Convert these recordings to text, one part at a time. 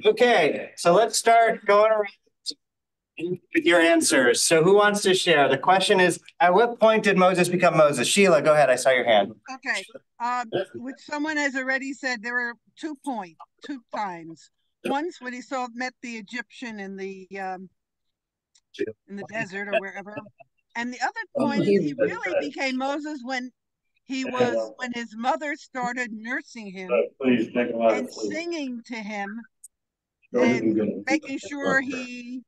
Okay, so let's start going around with your answers. So who wants to share? The question is, at what point did Moses become Moses? Sheila, go ahead. I saw your hand. Okay. Which someone has already said there were 2 times. Once when he met the Egyptian in the desert or wherever. And the other point is he really became Moses when his mother started nursing him and singing to him and making sure he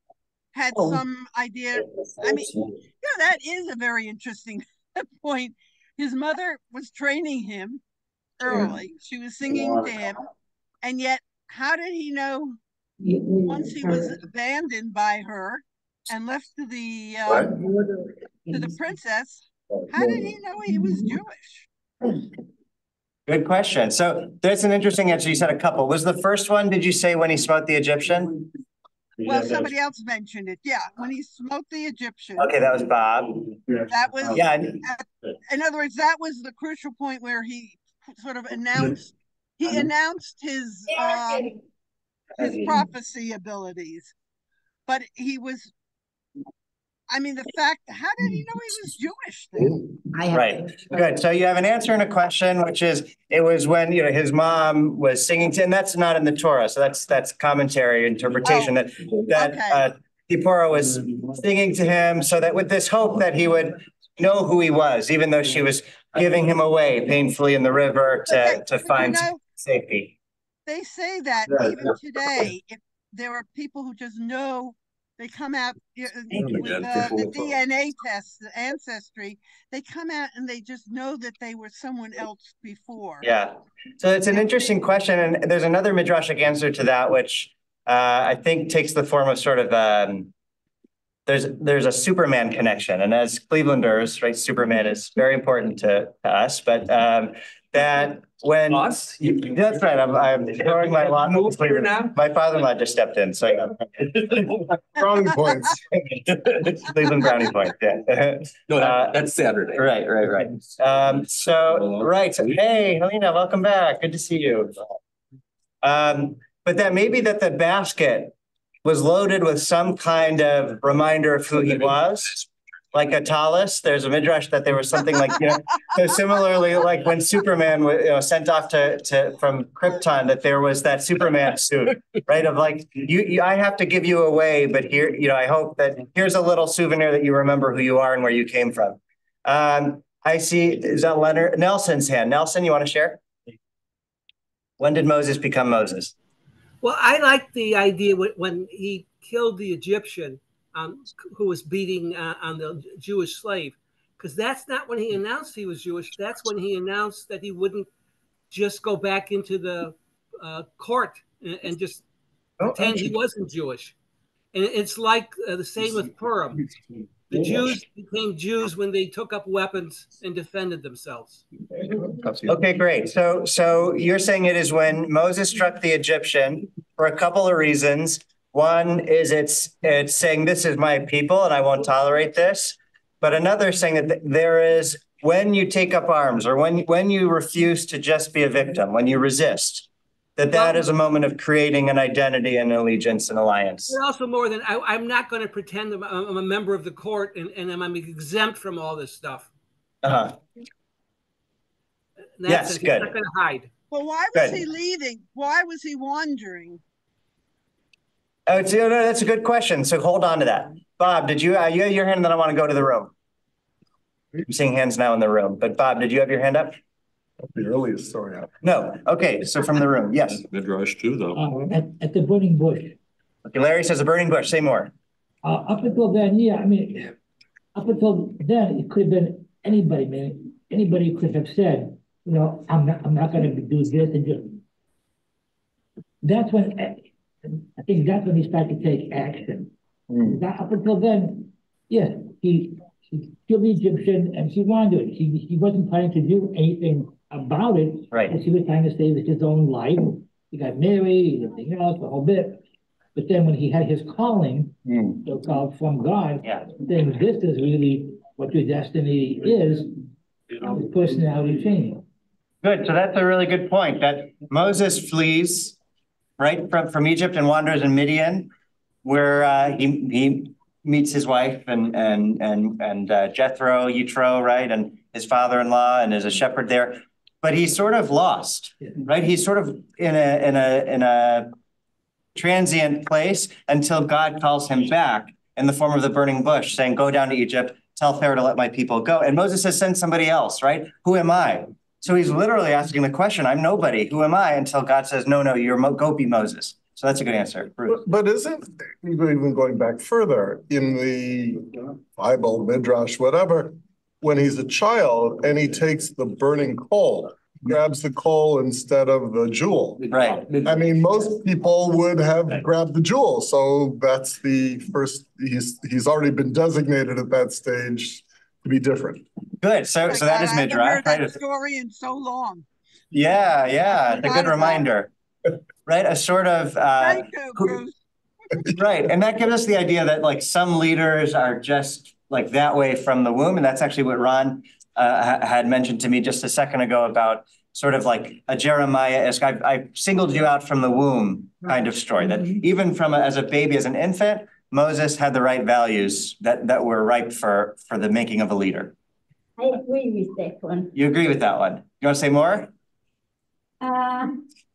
had some idea. I mean, that is a very interesting point. His mother was training him early. She was singing to him. And yet, how did he know once he was abandoned by her and left to the princess, how did he know he was Jewish? Good question. So that's an interesting answer. You said a couple. Was the first one, did you say when he smote the Egyptian? Well, somebody else mentioned it. Yeah, when he smote the Egyptian. Okay, that was Bob. That was, in other words, that was the crucial point where he sort of announced his prophecy abilities. But he was, the fact, how did he know he was Jewish then? Right. Good. So you have an answer and a question, which is, it was when, his mom was singing to, and that's not in the Torah. So that's commentary interpretation that Zipporah was singing to him so that with this hope that he would know who he was, even though she was giving him away painfully in the river to find safety. They say that even today, if there are people who just know, they come out with the DNA tests, the ancestry, they come out and they just know that they were someone else before. Yeah. So it's an interesting question. And there's another Midrashic answer to that, which I think takes the form of sort of, there's a Superman connection. And as Clevelanders, right, Superman is very important to us. But that when that's right, I'm throwing my lot. My father-in-law just stepped in, so brownie points. Cleveland brownie point. Yeah. No, that's Saturday. Right. Hey, Helena, welcome back. Good to see you. But that maybe that the basket was loaded with some kind of reminder of who he was. Like a talus, there's a midrash that there was something like, so similarly, like when Superman was sent off from Krypton, that there was that Superman suit, right? Of like, I have to give you away, but here, I hope that here's a little souvenir that you remember who you are and where you came from. I see, is that Leonard Nelson's hand? Nelson, you want to share? When did Moses become Moses? Well, I like the idea when he killed the Egyptian, who was beating on the Jewish slave, because that's not when he announced he was Jewish. That's when he announced that he wouldn't just go back into the court and just pretend he wasn't Jewish. And it's like the same with Purim. The Jews became Jews when they took up weapons and defended themselves. Okay, great. So you're saying it is when Moses struck the Egyptian for a couple of reasons. One is it's saying this is my people and I won't tolerate this. But another saying that there is when you take up arms or when you refuse to just be a victim, when you resist, that is a moment of creating an identity and allegiance and alliance. But also more than I'm not going to pretend I'm a member of the court and I'm exempt from all this stuff. Yes, good. I'm not going to hide. Well, why was he leaving? Why was he wandering? Oh, that's a good question. So hold on to that. Bob, did you have your hand? Then I want to go to the room. I'm seeing hands now in the room. But Bob, did you have your hand up? The earliest, sorry. No. Okay. So from the room, yes. Midrash too, though. At the burning bush. Okay, Larry says the burning bush. Say more. Up until then, up until then, it could have been anybody, man. Anybody could have said, I'm not going to do this and just. That's when. I think that's when he started to take action. Up until then, yes, he killed the Egyptian and he wandered. He wasn't planning to do anything about it. Right. He was trying to save his own life. He got married, everything else, the whole bit. But then when he had his calling, so-called from God, then this is really what your destiny is, personality changing. Good. So that's a really good point. That Moses flees right, from Egypt and wanders in Midian, where he meets his wife and Jethro, Yitro, right, and his father-in-law, and is a shepherd there. But he's sort of lost, right? He's sort of in a transient place until God calls him back in the form of the burning bush, saying, "Go down to Egypt, tell Pharaoh to let my people go." And Moses says, "Send somebody else," right? Who am I? So he's literally asking the question, "I'm nobody. Who am I?" Until God says, "No, go be Moses." So that's a good answer. Bruce. But isn't, even going back further, in the Bible, Midrash, whatever, when he's a child and he takes the burning coal, grabs the coal instead of the jewel. Right. I mean, most people would have grabbed the jewel. So that's the first, he's already been designated at that stage to be different. Good. So that is Midrash. I haven't heard that story in so long. Yeah. It's a good reminder. Right. A sort of Thank you, Bruce. Right. And that gives us the idea that like some leaders are just like that way from the womb. And that's actually what Ron had mentioned to me just a second ago about sort of like a Jeremiah-esque, I singled you out from the womb kind of story, that even as a baby, as an infant, Moses had the right values that were ripe for the making of a leader. I agree with that one. You agree with that one? You want to say more?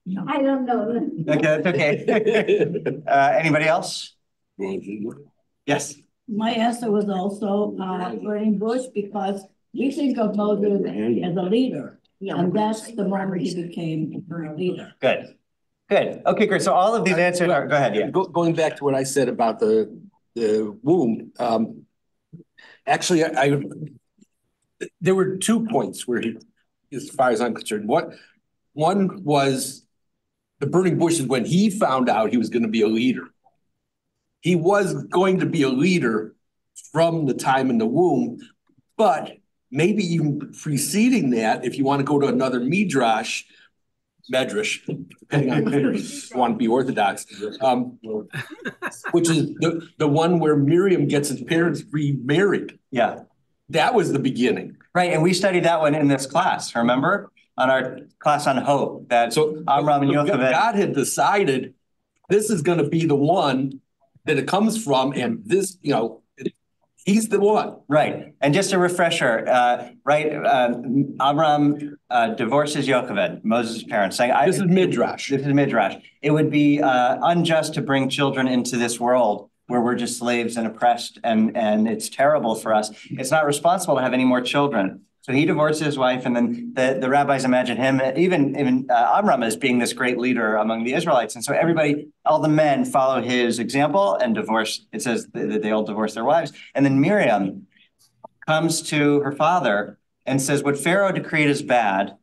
No. I don't know. Okay, that's okay. Anybody else? Yes. My answer was also burning bush, because we think of Moses as a leader, and that's the moment he became a leader. Good. Okay, great. So all of these answers are, go ahead, yeah. Going back to what I said about the womb, actually, there were 2 points where he, as far as I'm concerned, one was the burning bush is when he found out he was going to be a leader. He was going to be a leader from the time in the womb, but maybe even preceding that, if you want to go to another Midrash, depending on if you want to be Orthodox, which is the one where Miriam gets his parents remarried. Yeah. That was the beginning. Right, and we studied that one in this class, remember? On our class on hope, that Amram and Yocheved. God had decided this is going to be the one that it comes from, and this, he's the one. Right, and just a refresher, Amram divorces Yocheved, Moses' parents, saying, This is Midrash. This is Midrash. It would be unjust to bring children into this world where we're just slaves and oppressed, and it's terrible for us. It's not responsible to have any more children. So he divorces his wife, and then the rabbis imagine him, even Amram, as being this great leader among the Israelites. And so all the men follow his example and divorce. It says that they all divorce their wives. And then Miriam comes to her father and says, "What Pharaoh decreed is bad.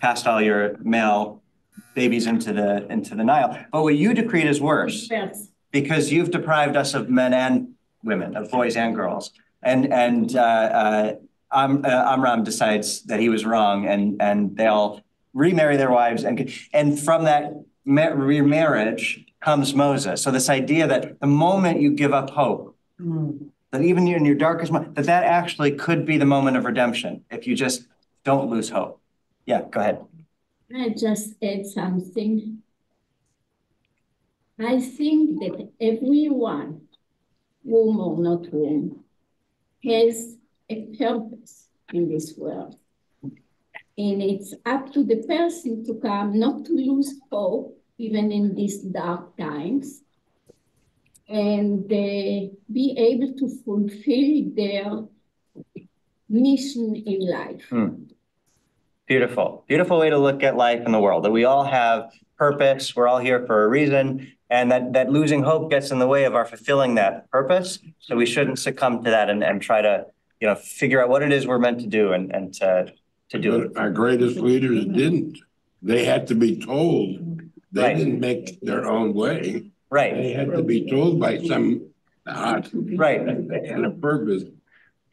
Cast all your male babies into the Nile. But what you decreed is worse, because you've deprived us of men and women, of boys and girls." Amram decides that he was wrong, and they all remarry their wives, and from that remarriage comes Moses. So this idea that the moment you give up hope, that even in your darkest moment, that actually could be the moment of redemption if you just don't lose hope. Yeah, go ahead. I just add something. I think that everyone, womb or not womb, has a purpose in this world. And it's up to the person to come, not to lose hope, even in these dark times, and be able to fulfill their mission in life. Beautiful way to look at life in the world, that we all have purpose, we're all here for a reason, and that losing hope gets in the way of our fulfilling that purpose. So we shouldn't succumb to that and try to figure out what it is we're meant to do and to do it. Our greatest leaders didn't. They had to be told. They didn't make their own way. Right. They had to be told by some and a purpose.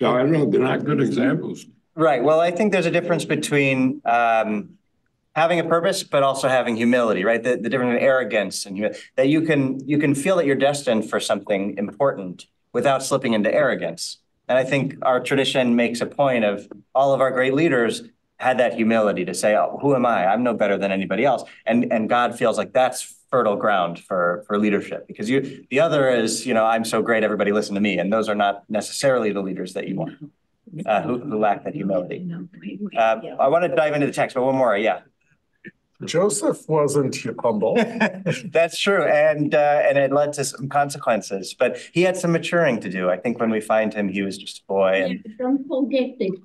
So I don't know, they're not good examples. Right. Well, I think there's a difference between having a purpose, but also having humility, right? The difference in arrogance and that you can feel that you're destined for something important without slipping into arrogance. And I think our tradition makes a point of all of our great leaders had that humility to say, "Oh, who am I? I'm no better than anybody else." And God feels like that's fertile ground for leadership, because the other is, I'm so great, everybody listen to me. And those are not necessarily the leaders that you want, who lack that humility. I want to dive into the text, but one more, yeah. Joseph wasn't humble. That's true, and it led to some consequences. But he had some maturing to do. I think when we find him, he was just a boy. And don't forget that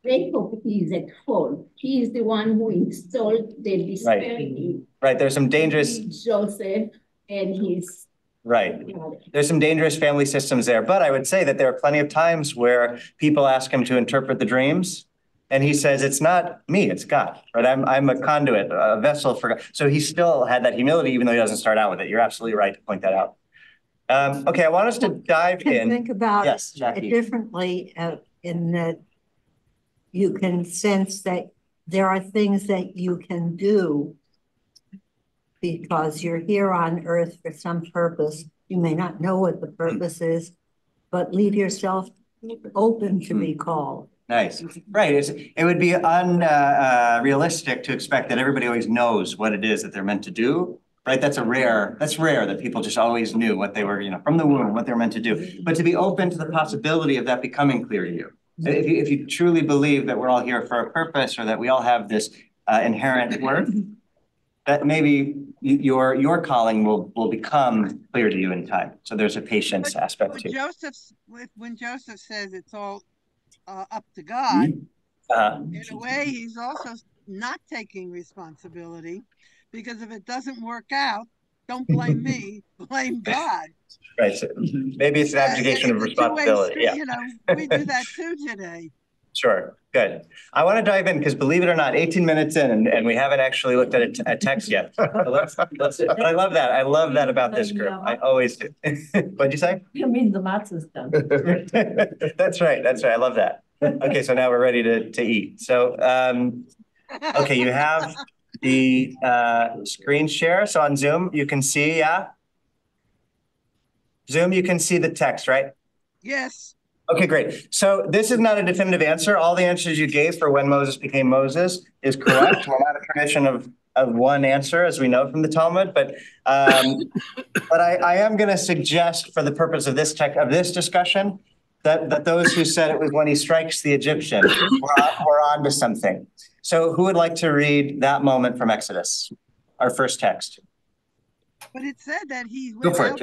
Jacob is at fault. He is the one who installed the disparity. Right. There's some dangerous Joseph and his. Right. There's some dangerous family systems there. But I would say that there are plenty of times where people ask him to interpret the dreams. And he says, it's not me, it's God, right? I'm a conduit, a vessel for God. So he still had that humility, even though he doesn't start out with it. You're absolutely right to point that out. Okay, I want us to dive in. Think about it differently in that you can sense that there are things that you can do because you're here on earth for some purpose. You may not know what the purpose is, but leave yourself open to be called. Nice. Right. It would be unrealistic to expect that everybody always knows what it is that they're meant to do. Right. That's rare that people just always knew what they were, from the womb, what they're meant to do. But to be open to the possibility of that becoming clear to you. If you truly believe that we're all here for a purpose, or that we all have this inherent worth, that maybe your calling will become clear to you in time. So there's a patience aspect too. When Joseph says it's all up to God, in a way, he's also not taking responsibility, because if it doesn't work out, don't blame me, blame God. Right. So maybe it's an abdication of responsibility. Yeah. We do that too today. Sure. Good. I want to dive in because, believe it or not, 18 minutes in and we haven't actually looked at a text yet. But I love that. I love that about this group. I always do. What'd you say? You mean the matzah's done. That's right. I love that. Okay, so now we're ready to eat. So, okay, you have the screen share. So on Zoom, you can see, yeah? Zoom, you can see the text, right? Yes. Okay, great. So this is not a definitive answer. All the answers you gave for when Moses became Moses is correct. We're not a tradition of one answer, as we know from the Talmud, but I am going to suggest, for the purpose of this discussion, that those who said it was when he strikes the Egyptian were on to something. So who would like to read that moment from Exodus, our first text? But it said that he Go for it,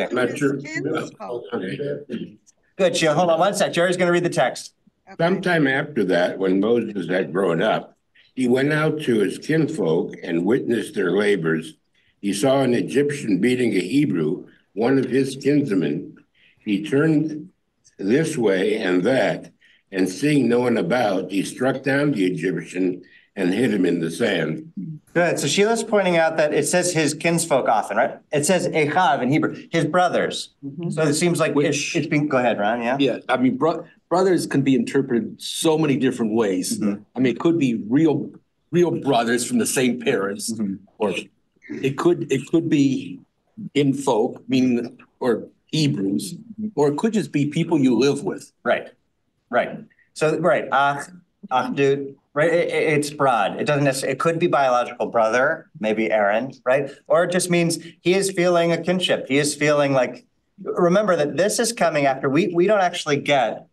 Good, Gio. Hold on one sec. Jerry's going to read the text. Okay. Sometime after that, when Moses had grown up, he went out to his kinfolk and witnessed their labors. He saw an Egyptian beating a Hebrew, one of his kinsmen. He turned this way and that, and seeing no one about, he struck down the Egyptian and hid him in the sand. Good. So Sheila's pointing out that it says his kinsfolk often, right? It says Echav in Hebrew, his brothers. So it seems like it's been, go ahead, Ron, yeah? Yeah, I mean, brothers can be interpreted so many different ways. I mean, it could be real brothers from the same parents, or it could be kinfolk, meaning, or Hebrews, or it could just be people you live with. Right. So, right, Achdut, right? It's broad. It doesn't necessarily, it could be biological brother, maybe Aaron, right? Or it just means he is feeling a kinship. He is feeling like, remember that this is coming after we don't actually get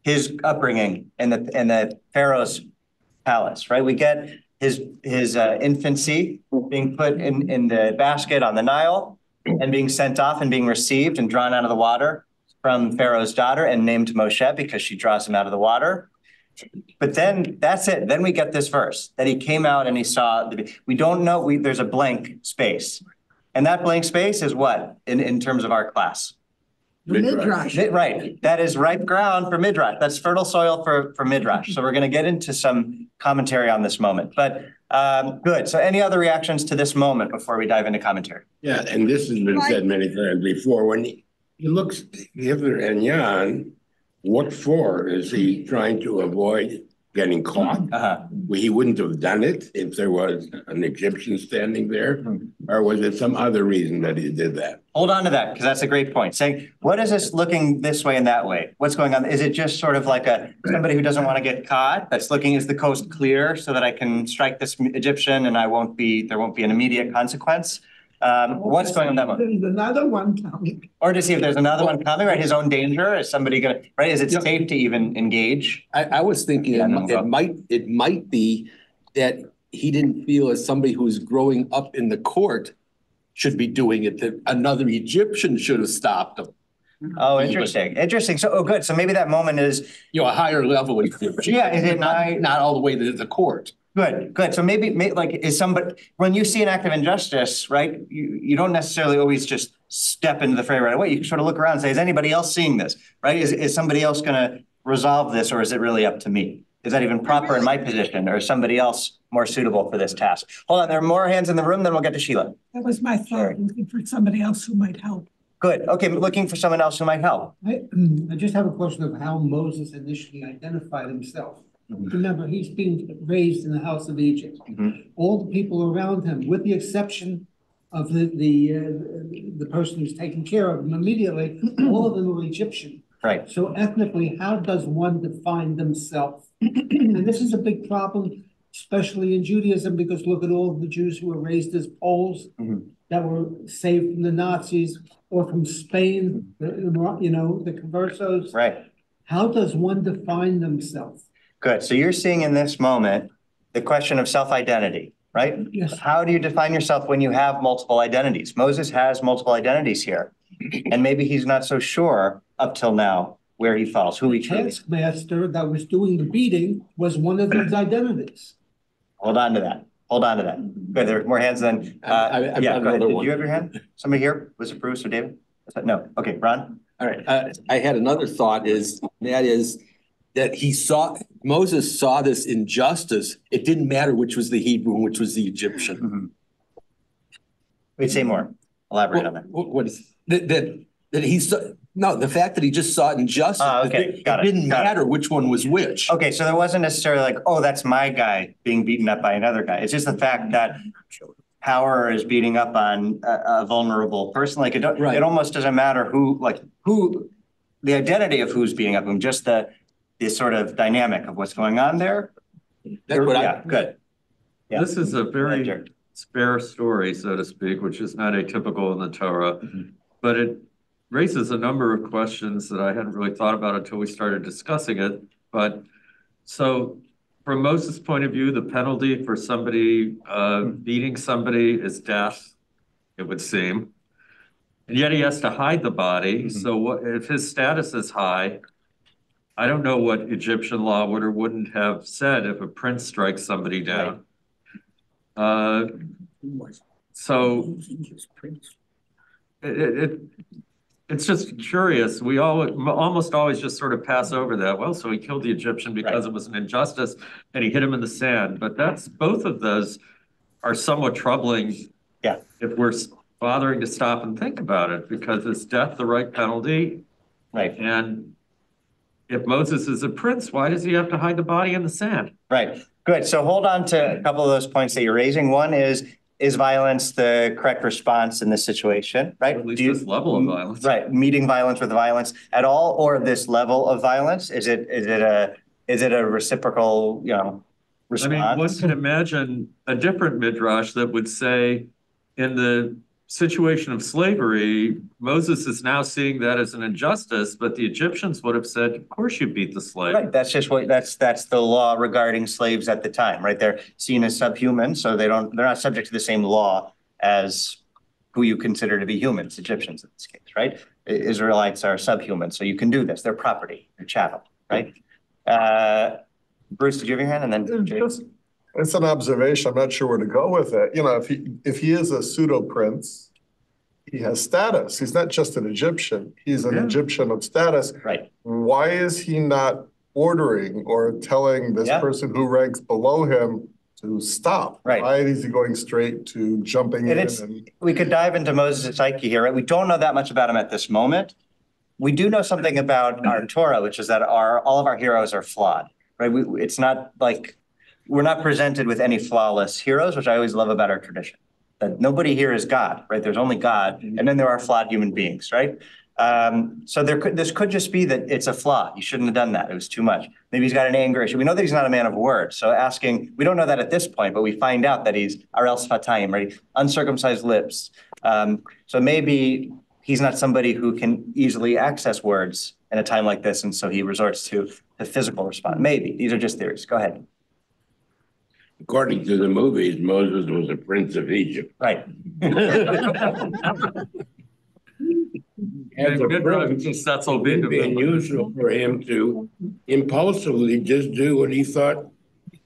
his upbringing in the Pharaoh's palace, right? We get his infancy being put in the basket on the Nile and being sent off and being received and drawn out of the water from Pharaoh's daughter and named Moshe because she draws him out of the water. But then that's it. Then we get this verse that he came out and he saw. We don't know. There's a blank space. And that blank space is what in terms of our class? Midrash. Right. That is ripe ground for Midrash. That's fertile soil for Midrash. So we're going to get into some commentary on this moment. But good. So any other reactions to this moment before we dive into commentary? Yeah, and this has been said many times before. When he looks hither and yon, what for? Is he trying to avoid getting caught? He wouldn't have done it if there was an Egyptian standing there, or was it some other reason that he did that? Hold on to that, because that's a great point. Saying, what is this looking this way and that way? What's going on? Is it just sort of like somebody who doesn't want to get caught, that's looking, is the coast clear so that I can strike this Egyptian and there won't be an immediate consequence? What's going on that one? There's another one coming. Or to see if there's another one coming, right? His own danger, is somebody gonna, right? Is it safe to even engage? I was thinking it might be that he didn't feel as somebody who's growing up in the court should be doing it, that another Egyptian should have stopped him. Oh, interesting. Interesting. So, good. So maybe that moment is, a higher level Egyptian. Yeah, is it not all the way to the court? Good. So maybe like, is somebody, when you see an act of injustice, right, you don't necessarily always just step into the fray right away. You can sort of look around and say, is anybody else seeing this, right? Is somebody else gonna resolve this, or is it really up to me? Is that even proper in my position, or is somebody else more suitable for this task? Hold on, there are more hands in the room, then we'll get to Sheila. That was my thought, looking for somebody else who might help. Good. Okay, looking for someone else who might help. I just have a question of how Moses initially identified himself. Remember, he's being raised in the house of Egypt. All the people around him, with the exception of the person who's taking care of him immediately, all of them were Egyptian. Right. So ethnically, how does one define themselves? And this is a big problem, especially in Judaism, because look at all of the Jews who were raised as Poles that were saved from the Nazis, or from Spain, the conversos. Right. How does one define themselves? Good. So you're seeing in this moment the question of self-identity, right? Yes. How do you define yourself when you have multiple identities? Moses has multiple identities here, and maybe he's not so sure up till now where he falls, who he truly is. The taskmaster that was doing the beating was one of those identities. Hold on to that. Good. There are more hands than. Yeah. Go ahead. Did you have your hand? Somebody here? Was it Bruce or David? No. Okay, Ron. All right. I had another thought. That Moses saw this injustice. It didn't matter which was the Hebrew and which was the Egyptian. Wait, say more. Elaborate on that. What is that he saw? No, the fact that he just saw injustice. Okay, it didn't matter which one was which. Okay, so there wasn't necessarily like, oh, that's my guy being beaten up by another guy. It's just the fact that power is beating up on a vulnerable person. Like it almost doesn't matter who, the identity of who's beating up whom, just the sort of dynamic of what's going on there. Good. Yeah. This is a very spare story, so to speak, which is not atypical in the Torah, but it raises a number of questions that I hadn't really thought about until we started discussing it. But so from Moses' point of view, the penalty for somebody beating somebody is death, it would seem. And yet he has to hide the body. So if his status is high, I don't know what Egyptian law would or wouldn't have said if a prince strikes somebody down. So it's just curious. We almost always just sort of pass over that. Well, so he killed the Egyptian because it was an injustice and he hit him in the sand. But both of those are somewhat troubling. Yeah. If we're bothering to stop and think about it, because is death the right penalty? Right. And if Moses is a prince, why does he have to hide the body in the sand? Right. Good. So hold on to a couple of those points that you're raising. One is violence the correct response in this situation, right? At least this level of violence. Right. Meeting violence with violence at all, or this level of violence? Is it a reciprocal, response? I mean, one can imagine a different Midrash that would say in the situation of slavery, Moses is now seeing that as an injustice, but the Egyptians would have said, of course you beat the slave. Right, that's just that's the law regarding slaves at the time, right? They're seen as subhuman, so they're not subject to the same law as who you consider to be humans, Egyptians in this case, right? Israelites are subhuman, so you can do this. They're property, they're chattel, right? Bruce, did you have your hand? And then James? It's an observation. I'm not sure where to go with it. If he is a pseudo prince, he has status. He's not just an Egyptian. He's an Egyptian of status. Right. Why is he not ordering or telling this person who ranks below him to stop? Right. Why is he going straight to jumping in? We could dive into Moses' psyche here, right? We don't know that much about him at this moment. We do know something about our Torah, which is that all of our heroes are flawed, right? It's not like we're not presented with any flawless heroes, which I always love about our tradition. That nobody here is God, right? There's only God, and then there are flawed human beings, right? So this could just be that it's a flaw. He shouldn't have done that. It was too much. Maybe he's got an anger issue. We know that he's not a man of words. So we don't know that at this point, but we find out that he's arel sfatayim, right? Uncircumcised lips. So maybe he's not somebody who can easily access words in a time like this. And so he resorts to the physical response. Maybe. These are just theories. Go ahead. According to the movies, Moses was a prince of Egypt. Right. As a prince, it would be unusual for him to impulsively just do what he thought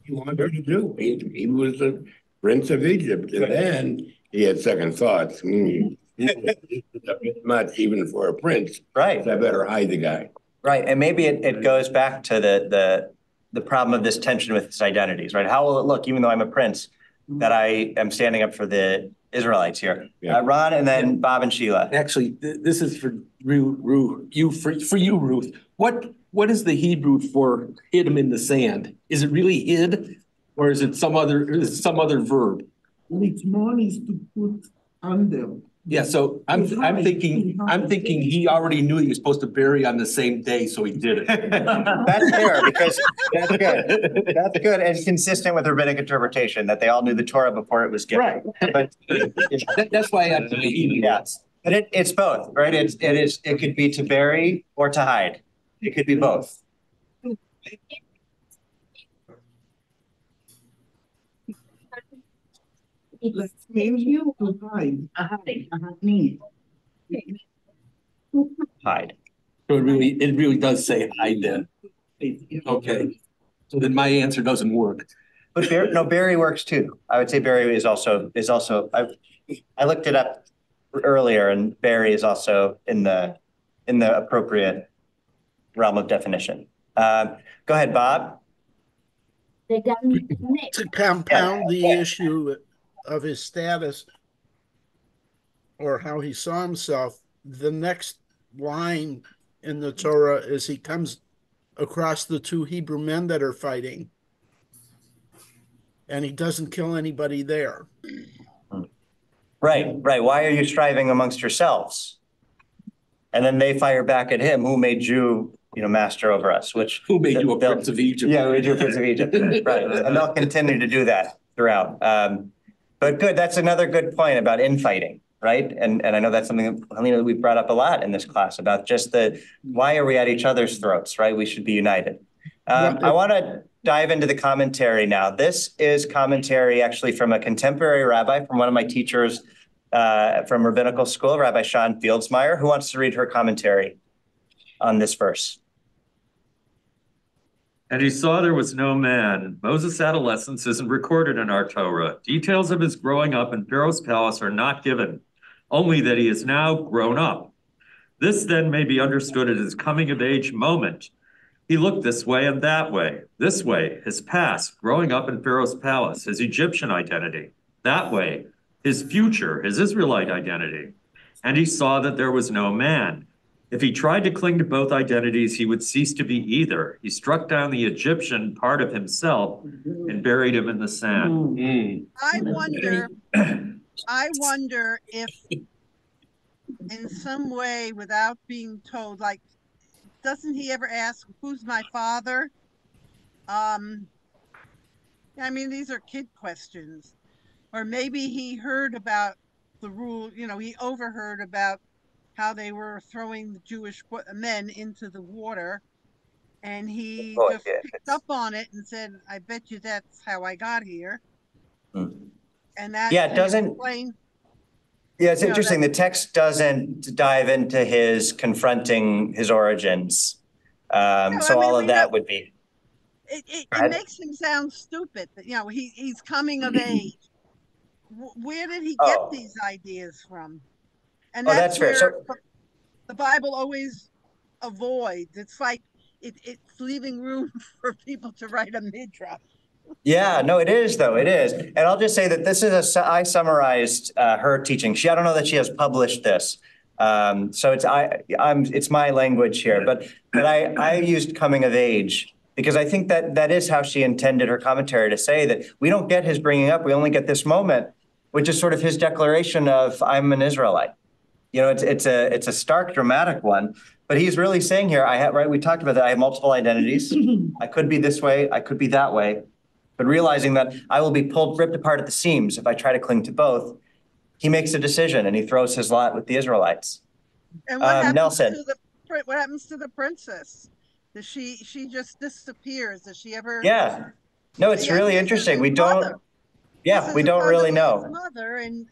he wanted to do. He was a prince of Egypt, and then he had second thoughts. This is a bit much even for a prince. Right. So I better hide the guy. Right, and maybe it goes back to the problem of this tension with his identities, right? How will it look, even though I'm a prince, that I am standing up for the Israelites here? Yeah. Ron, and then Bob and Sheila. Actually, this is for you, Ruth. What is the Hebrew for hid him in the sand? Is it really hid, or is it some other verb? It's more is to put under. Yeah, so I'm thinking he already knew he was supposed to bury on the same day, so he did it. That's fair, because that's good. That's good and consistent with rabbinic interpretation that they all knew the Torah before it was given. Right. But That's why I have to be yes. But it's both, right? It could be to bury or to hide. It could be both. It means you to hide. Hide. So it really does say hide then. Okay. So then my answer doesn't work. But bury works too. I would say bury is also. I looked it up earlier, and bury is also in the appropriate realm of definition. Go ahead, Bob. To compound the issue of his status or how he saw himself, the next line in the Torah is he comes across the two Hebrew men that are fighting, and he doesn't kill anybody there. Right. Why are you striving amongst yourselves? And then they fire back at him, who made you, master over us, who made you a prince of Egypt? Yeah, who made you a prince of Egypt. Right. And they'll continue to do that throughout. But good, that's another good point about infighting, right? And I know that's something that we've brought up a lot in this class about just why are we at each other's throats, right? We should be united. I want to dive into the commentary now. This is commentary actually from a contemporary rabbi, from one of my teachers from rabbinical school, Rabbi Sean Fieldsmeyer. Who wants to read her commentary on this verse? And he saw there was no man. Moses' adolescence isn't recorded in our Torah. Details of his growing up in Pharaoh's palace are not given, only that he is now grown up. This then may be understood as his coming of age moment. He looked this way and that way. This way, his past, growing up in Pharaoh's palace, his Egyptian identity. That way, his future, his Israelite identity. And he saw that there was no man. If he tried to cling to both identities, he would cease to be either. He struck down the Egyptian part of himself and buried him in the sand. I wonder if in some way, without being told, like, doesn't he ever ask, who's my father? I mean, these are kid questions. Or maybe he heard about the rule, he overheard about how they were throwing the Jewish men into the water. And he just picked up on it and said, I bet you that's how I got here. And that it doesn't. It's interesting. The text doesn't dive into his confronting his origins. All of that would be. It makes him sound stupid. He's coming of age. Where did he get these ideas from? And that's fair. The Bible always avoids. It's like it's leaving room for people to write a midrash. Yeah, no, it is though. It is, and I'll just say that this is I summarized her teaching. I don't know that she has published this, so it's my language here. But I used coming of age because I think that is how she intended her commentary to say that we don't get his bringing up. We only get this moment, which is sort of his declaration of I'm an Israelite. You know, it's a stark, dramatic one, but he's really saying here, right, we talked about that, I have multiple identities. I could be this way, I could be that way, but realizing that I will be ripped apart at the seams if I try to cling to both, he makes a decision and he throws his lot with the Israelites. And what happens Nelson. to what happens to the princess? Does she just disappears? Does she ever? Yeah, no, it's really interesting. We don't, we don't really know. Mother and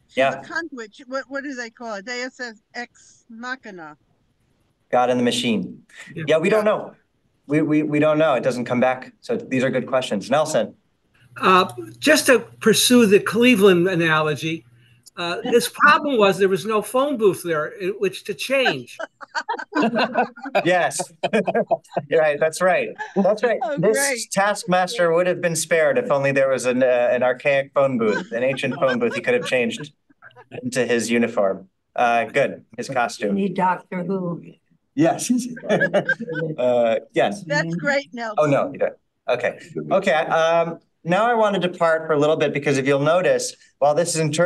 she's Yeah. a conduit. What do they call it? Deus ex machina. God in the machine. Yeah, we don't know. We don't know. It doesn't come back. So these are good questions. Nelson. Just to pursue the Cleveland analogy, his problem was there was no phone booth there in which to change. Yes, right. That's right. That's right. Oh, this great. taskmaster would have been spared if only there was an archaic phone booth, an ancient phone booth he could have changed into his uniform. Good. His costume. Need Doctor Who. Yes. Yes. That's great, Nelson. Oh, no, you don't. Okay. Okay. Now I want to depart for a little bit because if you'll notice, while this is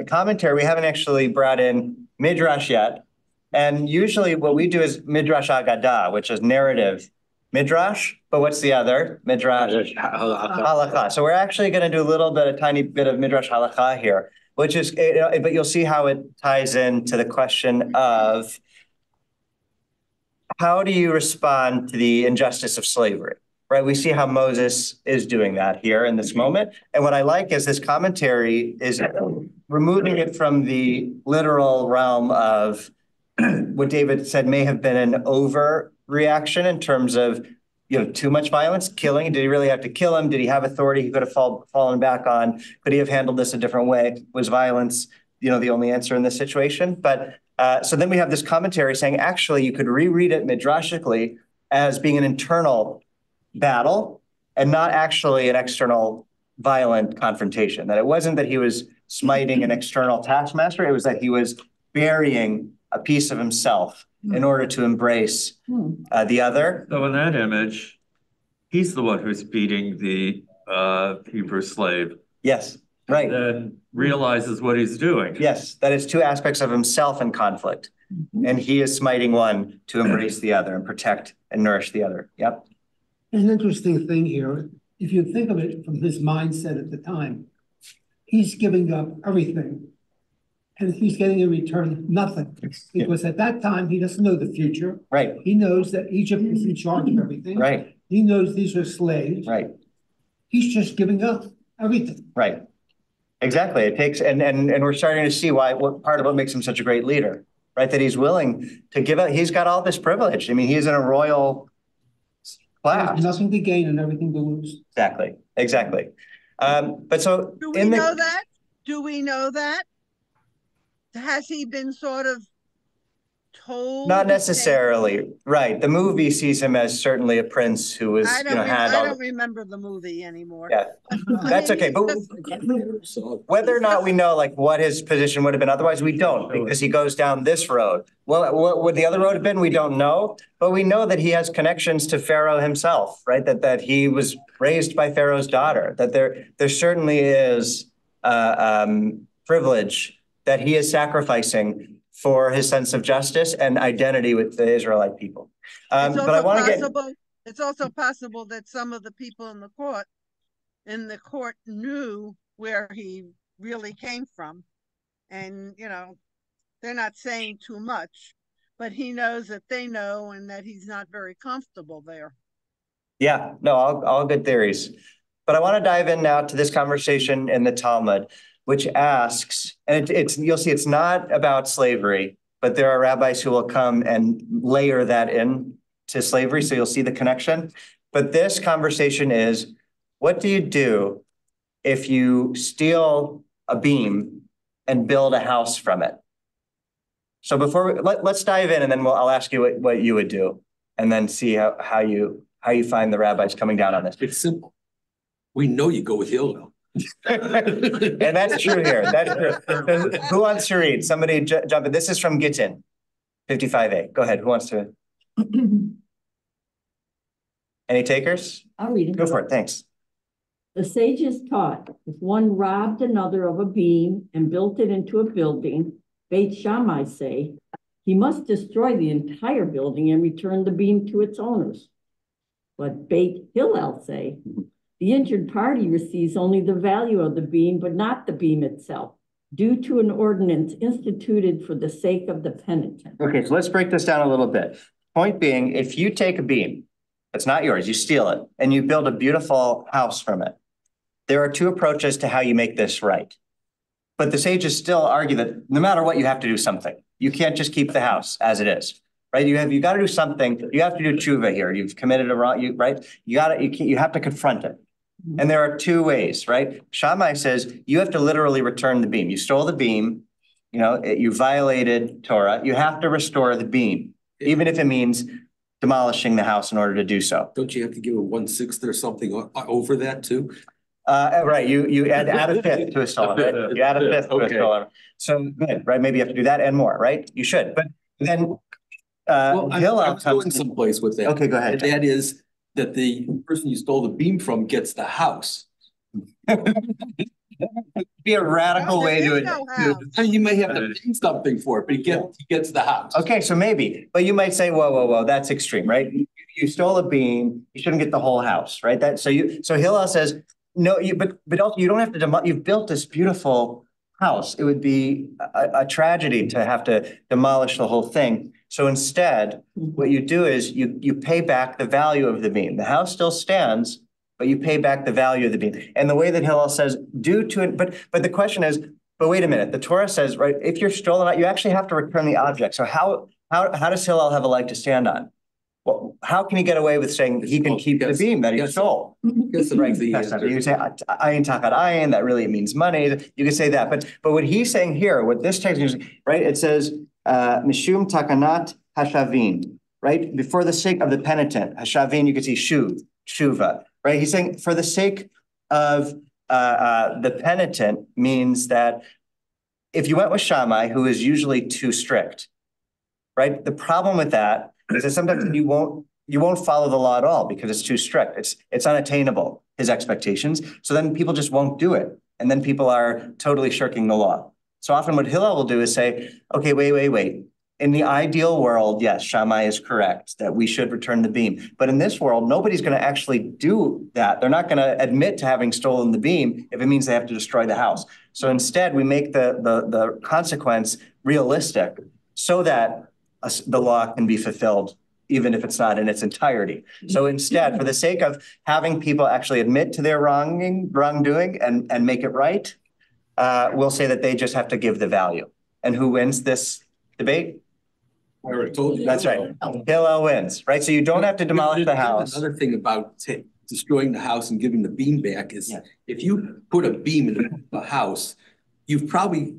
commentary, we haven't actually brought in Midrash yet. And usually what we do is Midrash Agadah, which is narrative Midrash. But what's the other? Midrash Halakha. So we're actually going to do a tiny bit of Midrash Halakha here, which is, but you'll see how it ties into the question of how do you respond to the injustice of slavery? Right, we see how Moses is doing that here in this moment. And what I like is this commentary is removing it from the literal realm of what David said may have been an overreaction in terms of, too much violence, killing. Did he really have to kill him? Did he have authority he could have fallen back on? Could he have handled this a different way? Was violence, the only answer in this situation? But so then we have this commentary saying, actually, you could reread it midrashically as being an internal battle and not actually an external violent confrontation. That it wasn't that he was smiting an external taskmaster, it was that he was burying a piece of himself in order to embrace the other. So in that image, he's the one who's beating the Hebrew slave. Yes, right. And then realizes what he's doing. Yes, that is two aspects of himself in conflict. And he is smiting one to embrace the other and protect and nourish the other. Yep. There's an interesting thing here. If you think of it from his mindset at the time, he's giving up everything and he's getting in return nothing. Because at that time, he doesn't know the future. Right. He knows that Egypt is in charge of everything. Right. He knows these are slaves. Right. He's just giving up everything. Right. Exactly. It takes, and we're starting to see what part of what makes him such a great leader, right? That he's willing to give up. He's got all this privilege. I mean, he's in a royal class. There's nothing to gain and everything to lose. Exactly. But so do we know that? Do we know that? Has he been sort of told? Not necessarily, right? The movie sees him as certainly a prince who was, I don't remember the movie anymore. Yeah, that's okay. But whether or not we know like what his position would have been, otherwise we don't, because he goes down this road. Well, what would the other road have been? We don't know, but we know that he has connections to Pharaoh himself, right? That he was raised by Pharaoh's daughter. That there certainly is privilege that he is sacrificing for his sense of justice and identity with the Israelite people. But I want to get. It's also possible that some of the people in the court knew where he really came from, and they're not saying too much, but he knows that they know, and that he's not very comfortable there. Yeah, no, all good theories. But I want to dive in now to this conversation in the Talmud, which asks, and you'll see it's not about slavery, but there are rabbis who will come and layer that in to slavery, so you'll see the connection. But this conversation is, what do you do if you steal a beam and build a house from it? So let's dive in, and then I'll ask you what you would do, and then see how you find the rabbis coming down on this. It's simple. We know you go with Hillel. And that's true here. That's true. Who wants to read? Somebody jump in. This is from Gittin, 55a. Go ahead. Who wants to? Any takers? I'll read it. Go for it. Thanks. The sages taught, if one robbed another of a beam and built it into a building, Beit Shammai say, he must destroy the entire building and return the beam to its owners. But Beit Hillel say, the injured party receives only the value of the beam, but not the beam itself, due to an ordinance instituted for the sake of the penitent. Okay, so let's break this down a little bit. Point being, if you take a beam, it's not yours, you steal it, and you build a beautiful house from it, there are two approaches to how you make this right. But the sages still argue that no matter what, you have to do something. You can't just keep the house as it is, right? You got to do something. You have to do tshuva here. You've committed a wrong, right? You have to confront it. And there are two ways, right? Shammai says you have to literally return the beam. You stole the beam, you violated Torah. You have to restore the beam, even if it means demolishing the house in order to do so. Don't you have to give a 1/6 or something over that too? Right, you add a fifth to a stolen, right? You add a fifth to a stolen. So good, right? Maybe you have to do that and more, right? You should, but then I was going someplace with that. Okay, go ahead. And that is that the person you stole the beam from gets the house. Be a radical way to it. You may have to pay something for it, but he gets the house. Okay, so maybe, but you might say, whoa, that's extreme, right? You stole a beam, you shouldn't get the whole house, right? So Hillel says, no, but also you don't have to you've built this beautiful house. It would be a tragedy to have to demolish the whole thing. So instead, what you do is you pay back the value of the beam. The house still stands, but you pay back the value of the beam. And the way that Hillel says, due to it, but the question is, but wait a minute, the Torah says, right, if you're stolen, you actually have to return the object. So how does Hillel have a leg to stand on? Well, how can he get away with saying he can keep the beam that he stole? Right, you can say ayin takat ayin, that really means money. You can say that, but what he's saying here, what this text is, right? It says mishum takanat hashavin, right? Before the sake of the penitent, hashavin, you can see shuva, right? He's saying for the sake of the penitent means that if you went with Shammai, who is usually too strict, right? The problem with that is that sometimes you won't follow the law at all because it's too strict. It's unattainable, his expectations. So then people just won't do it. And then people are totally shirking the law. So often what Hillel will do is say, okay, wait. In the ideal world, yes, Shammai is correct that we should return the beam. But in this world, nobody's going to actually do that. They're not going to admit to having stolen the beam if it means they have to destroy the house. So instead, we make the consequence realistic so that the law can be fulfilled, even if it's not in its entirety. So instead, for the sake of having people actually admit to their wrongdoing and make it right, we'll say that they just have to give the value. And who wins this debate? I already told you. That's right. Hillel wins, right? So you don't have to demolish the house. Another thing about destroying the house and giving the beam back is if you put a beam in a house, you've probably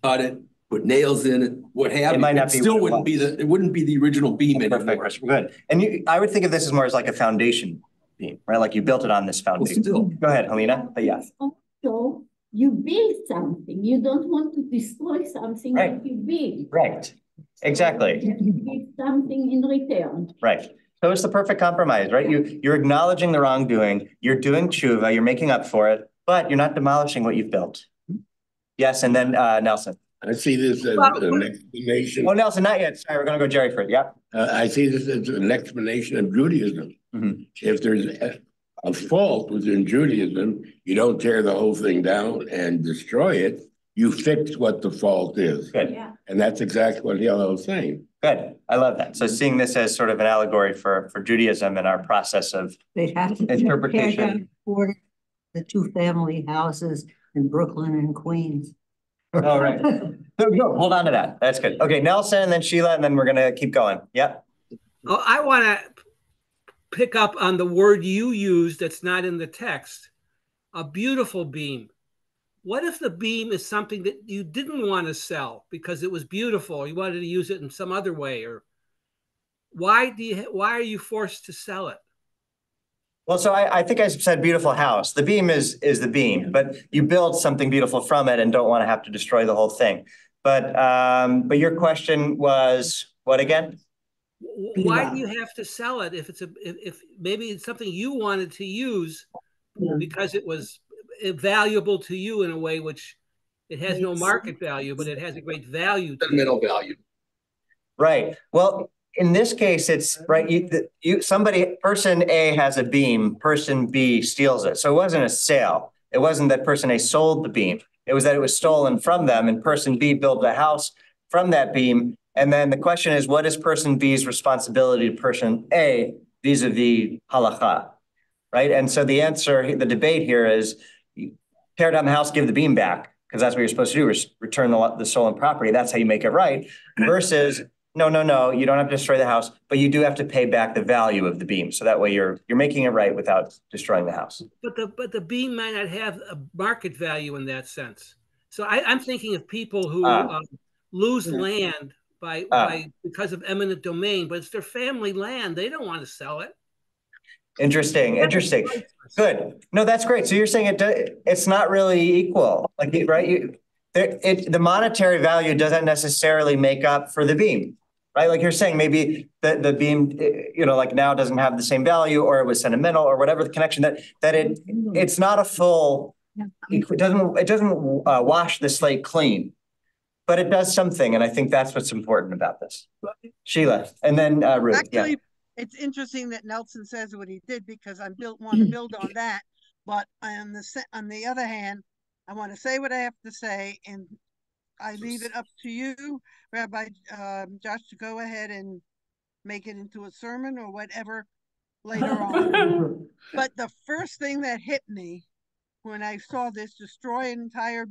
cut it, put nails in it, what have you. It might not be. Still wouldn't be the original beam anymore. Good. And I would think of this as more as like a foundation beam, right? Like you built it on this foundation. Well, go ahead, Helena. But yes. So you build something. You don't want to destroy something that you build. Right. Exactly. You give something in return. Right. So it's the perfect compromise, right? You're acknowledging the wrongdoing. You're doing tshuva. You're making up for it, but you're not demolishing what you've built. Yes, and then Nelson. I see this as an explanation. Oh, Nelson, not yet. Sorry, we're going to go Jerry for it. Yeah. I see this as an explanation of Judaism. If there's a fault within Judaism, you don't tear the whole thing down and destroy it. You fix what the fault is. Good. Yeah. And that's exactly what Hillel is saying. Good. I love that. So seeing this as sort of an allegory for Judaism and our process of interpretation. For the 2 family houses in Brooklyn and Queens. All right. No, hold on to that. That's good. Okay, Nelson and then Sheila, and then we're going to keep going. Yep. Oh, I want to pick up on the word you used that's not in the text. A beautiful beam. What if the beam is something that you didn't want to sell because it was beautiful? You wanted to use it in some other way, or why are you forced to sell it? Well, so I think I said beautiful house. The beam is the beam, but you build something beautiful from it and don't want to have to destroy the whole thing. But your question was what again? Why do you have to sell it if maybe it's something you wanted to use, because it was valuable to you in a way which it has no market value, but it has a great value to Sentimental value. Right. Well, in this case, it's right. Person A has a beam, person B steals it. So it wasn't a sale. It wasn't that person A sold the beam. It was that it was stolen from them, and person B built a house from that beam. And then the question is, what is person B's responsibility to person A vis-a-vis halacha? Right. And so the answer, the debate here is tear down the house, give the beam back, because that's what you're supposed to do, is return the stolen property. That's how you make it right. Versus, no, you don't have to destroy the house, but you do have to pay back the value of the beam. So that way you're making it right without destroying the house. But the beam might not have a market value in that sense. So I'm thinking of people who lose land because of eminent domain, but it's their family land. They don't want to sell it. Interesting. Good. No, that's great. So you're saying it's not really equal, like, right? The monetary value doesn't necessarily make up for the beam, right? Like you're saying, maybe the beam, like now doesn't have the same value, or it was sentimental, or whatever the connection that it's not a full. It doesn't wash the slate clean, but it does something, and I think that's what's important about this. Sheila, and then Ruth. Actually, it's interesting that Nelson says what he did, because I want to build on that. But on the other hand, I want to say what I have to say, and I leave it up to you, Rabbi Josh, to go ahead and make it into a sermon or whatever later on. But the first thing that hit me when I saw this, destroy an entire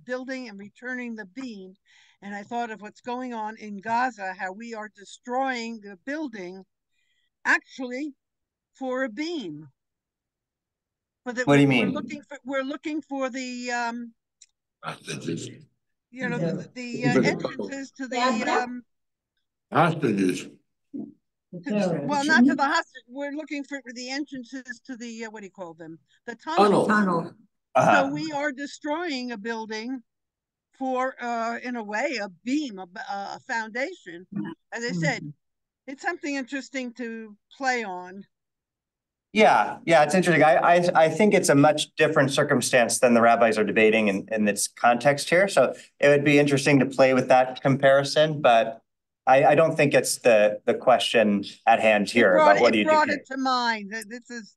building and returning the beam, and I thought of what's going on in Gaza, how we are destroying the building actually for a beam. But what do you mean? We're looking for the the entrances to the hostages. Well, not to the hostage. We're looking for the entrances to the what do you call them? The tunnels. Tunnel. So we are destroying a building for, in a way, a beam, a foundation. As I said, it's something interesting to play on. Yeah, it's interesting. I think it's a much different circumstance than the rabbis are debating in its context here. So it would be interesting to play with that comparison, but I don't think it's the question at hand here about what do you do. It brought it to mind that this is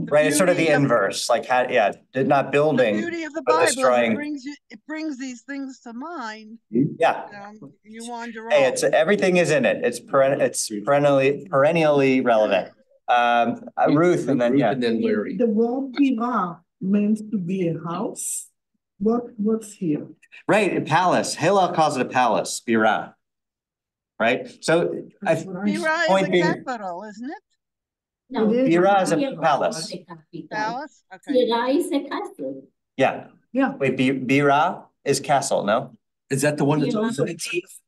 right. It's sort of the inverse, like not building, the beauty of the but Bible. destroying. It brings these things to mind. Yeah. You wander Hey, off. everything is in it. It's perennially relevant. Ruth, and then Larry. The word bira meant to be a house. What's here? Right, a palace. Hillel calls it a palace, bira. Right? So bira is a capital, isn't it? No, bira is a palace. Palace? Okay. Bira is a castle. Yeah. Wait, bira is castle, no? Is that the one that's also in teeth?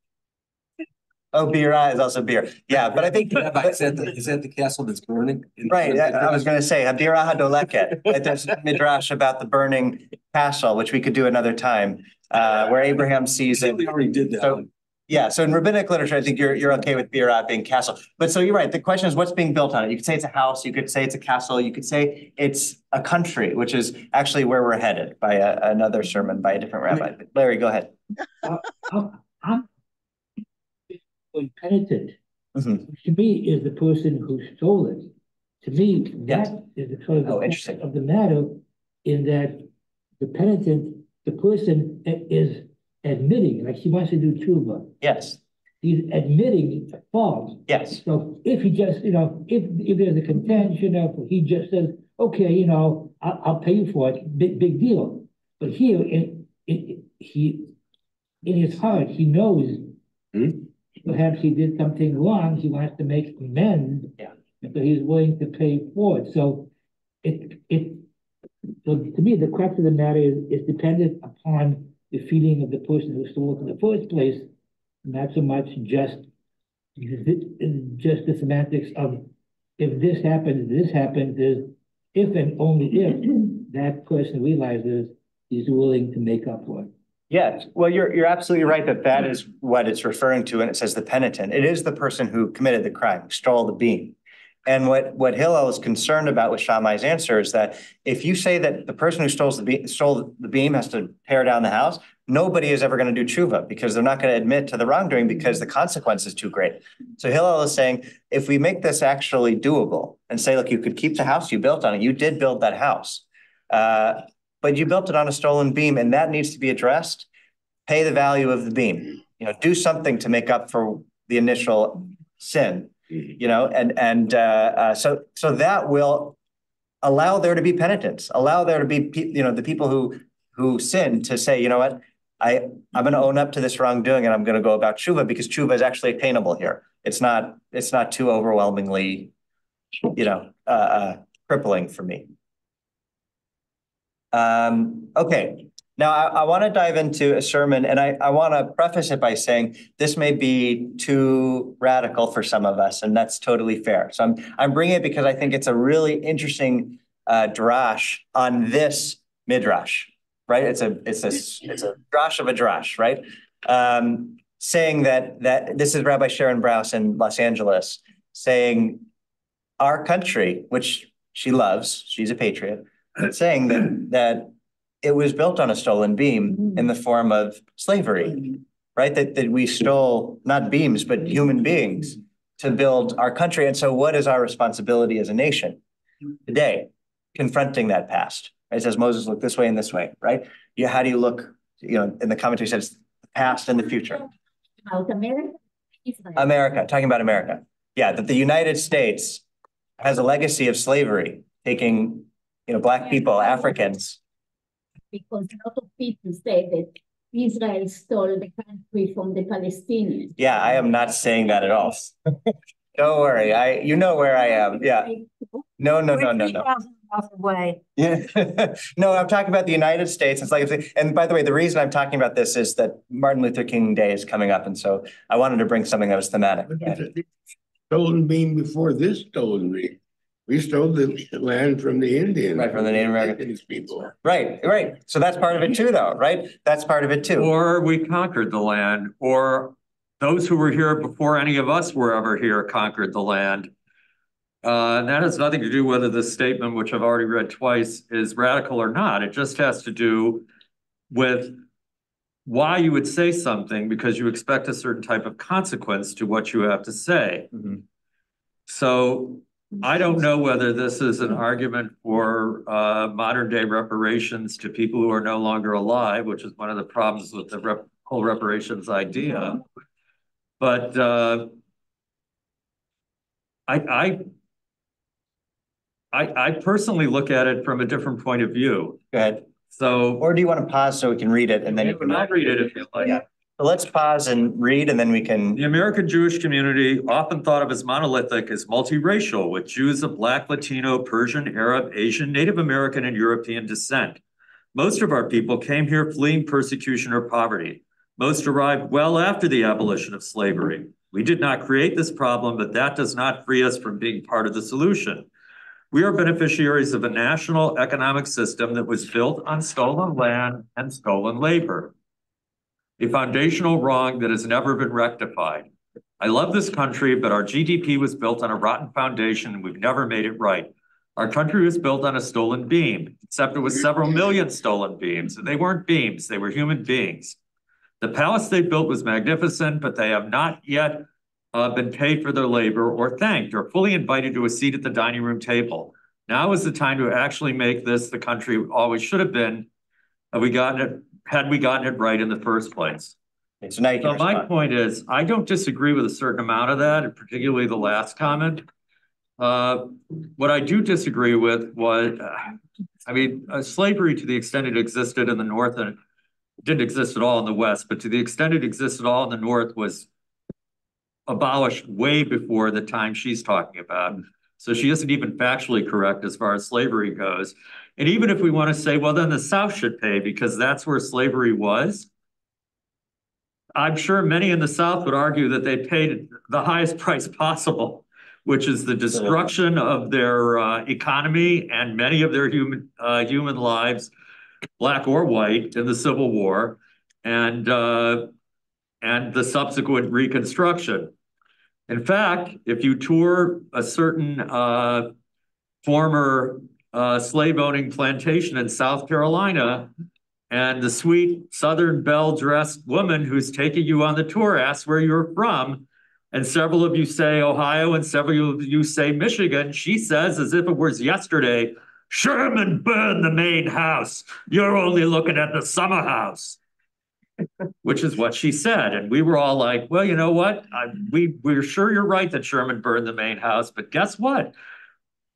Oh, bira is also beer. Yeah, but I think is that the castle that's burning? Right. I was going to say bira hadoleket. There's a midrash about the burning castle, which we could do another time, where Abraham sees it. We already did that. So, yeah. So in rabbinic literature, I think you're okay with bira being castle. But so you're right. The question is, what's being built on it? You could say it's a house. You could say it's a castle. You could say it's a country, which is actually where we're headed by another sermon by a different rabbi. But Larry, go ahead. Penitent, to me, is the person who stole it. To me, that is the sort of the interesting of the matter, in that the penitent, the person is admitting, like he wants to do tshuva. Yes. He's admitting fault. Yes. So if he just, if there's a contention, he just says, okay, I'll pay you for it, big deal. But here, in his heart, he knows. Perhaps he did something wrong. He wants to make amends. Yeah. So he's willing to pay for it. So so to me, the crux of the matter is dependent upon the feeling of the person who stole it in the first place, not so much just the semantics of if this happens, is if and only if that person realizes he's willing to make up for it. Yes. Well, you're absolutely right that is what it's referring to when it says the penitent. It is the person who committed the crime, stole the beam. And what Hillel is concerned about with Shammai's answer is that if you say that the person who stole the beam has to tear down the house, nobody is ever going to do tshuva because they're not going to admit to the wrongdoing because the consequence is too great. So Hillel is saying, if we make this actually doable and say, look, you could keep the house you built on it. You did build that house, but you built it on a stolen beam, and that needs to be addressed. Pay the value of the beam. Do something to make up for the initial sin. So that will allow there to be penitence, allow there to be, the people who sin to say, you know what, I'm going to own up to this wrongdoing and I'm going to go about tshuva because tshuva is actually attainable here. It's not too overwhelmingly, crippling for me. Okay. Now, I want to dive into a sermon, and I want to preface it by saying this may be too radical for some of us, and that's totally fair. So I'm bringing it because I think it's a really interesting drash on this midrash, right? It's a drash of a drash, right? Saying that this is Rabbi Sharon Brous in Los Angeles, saying our country, which she loves, she's a patriot, saying that it was built on a stolen beam in the form of slavery, right? That we stole not beams, but human beings to build our country. And so what is our responsibility as a nation today, confronting that past? It says Moses looked this way and this way, right? How do you look, in the commentary says the past and the future. About America? America, talking about America. Yeah, that the United States has a legacy of slavery, taking, Black people, Africans. Because a lot of people say that Israel stole the country from the Palestinians. Yeah, I am not saying that at all. Don't worry, you know where I am. Yeah. No. Away. Yeah. No, I'm talking about the United States. It's like, and by the way, the reason I'm talking about this is that Martin Luther King Day is coming up, and so I wanted to bring something that was thematic. Stolen beam before this stolen beam. We stole the land from the Indians. Right, from the Native American people. Right. So that's part of it too, though, right? That's part of it too. Or we conquered the land, or those who were here before any of us were ever here conquered the land. And that has nothing to do whether this statement, which I've already read twice, is radical or not. It just has to do with why you would say something because you expect a certain type of consequence to what you have to say. Mm-hmm. So I don't know whether this is an argument for modern day reparations to people who are no longer alive, which is one of the problems with the whole reparations idea. But I personally look at it from a different point of view. Go ahead. So, or do you want to pause so we can read it and then you can read it if you like. Yeah. So let's pause and read, and then we can. The American Jewish community, often thought of as monolithic, is multiracial, with Jews of Black, Latino, Persian, Arab, Asian, Native American, and European descent. Most of our people came here fleeing persecution or poverty. Most arrived well after the abolition of slavery. We did not create this problem, but that does not free us from being part of the solution. We are beneficiaries of a national economic system that was built on stolen land and stolen labor. A foundational wrong that has never been rectified. I love this country, but our GDP was built on a rotten foundation and we've never made it right. Our country was built on a stolen beam, except it was several million stolen beams. And they weren't beams, they were human beings. The palace they built was magnificent, but they have not yet been paid for their labor or thanked or fully invited to a seat at the dining room table. Now is the time to actually make this the country we always should have been. Had we gotten it right in the first place. So my point is, I don't disagree with a certain amount of that, and particularly the last comment. What I do disagree with was, slavery to the extent it existed in the North, and it didn't exist at all in the West, but to the extent it existed all in the North was abolished way before the time she's talking about. So she isn't even factually correct as far as slavery goes. And even if we want to say, well, then the South should pay because that's where slavery was, I'm sure many in the South would argue that they paid the highest price possible, which is the destruction of their economy and many of their human lives, Black or white, in the Civil War, and the subsequent Reconstruction. In fact, if you tour a certain former slave-owning plantation in South Carolina, and the sweet Southern belle-dressed woman who's taking you on the tour asks where you're from, and several of you say Ohio and several of you say Michigan, she says, as if it was yesterday, Sherman burned the main house. You're only looking at the summer house, which is what she said. And we were all like, well, you know what? We're sure you're right that Sherman burned the main house, but guess what?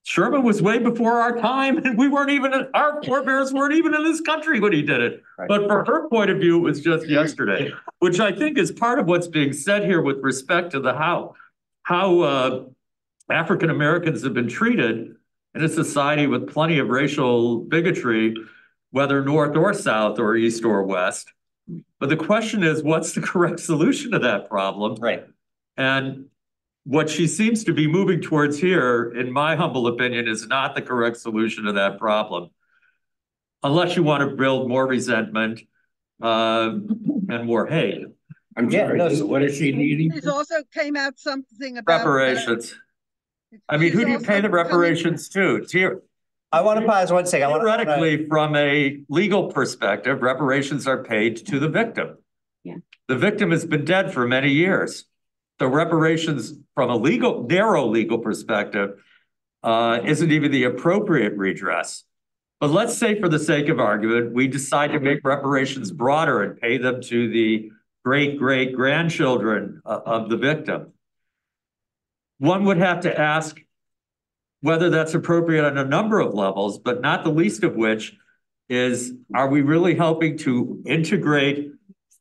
Sherman was way before our time, and our forebears weren't even in this country when he did it. Right. But from her point of view, it was just yesterday, which I think is part of what's being said here with respect to how African Americans have been treated in a society with plenty of racial bigotry, whether north or south or east or west. But the question is, what's the correct solution to that problem? Right. And what she seems to be moving towards here, in my humble opinion, is not the correct solution to that problem. Unless you want to build more resentment and more hate. I'm sorry, what is she needing? There's also came out something about reparations. I mean, who do you pay the reparations to? I want to pause one second. Theoretically, from a legal perspective, reparations are paid to the victim. Yeah. The victim has been dead for many years. So reparations from a narrow legal perspective isn't even the appropriate redress. But let's say for the sake of argument, we decide to make reparations broader and pay them to the great-great-grandchildren of the victim. One would have to ask whether that's appropriate on a number of levels, but not the least of which is, are we really helping to integrate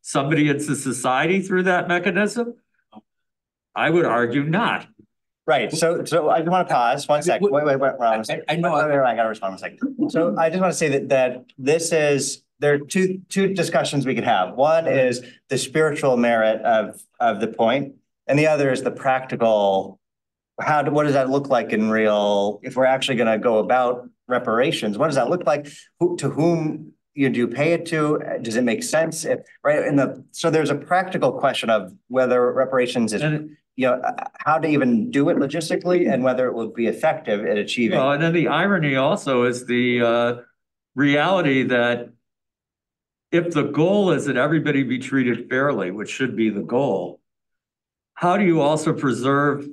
somebody into society through that mechanism? I would argue not. Right. So I just want to pause one second. Wait. I know. I got to respond one second. So I just want to say that there are two discussions we could have. One is the spiritual merit of the point, and the other is the practical. What does that look like in real? If we're actually going to go about reparations, what does that look like? To whom do you pay it to? Does it make sense? So there's a practical question of whether reparations is. How to even do it logistically and whether it will be effective at achieving. Well, and then the irony also is the reality that if the goal is that everybody be treated fairly, which should be the goal, how do you also preserve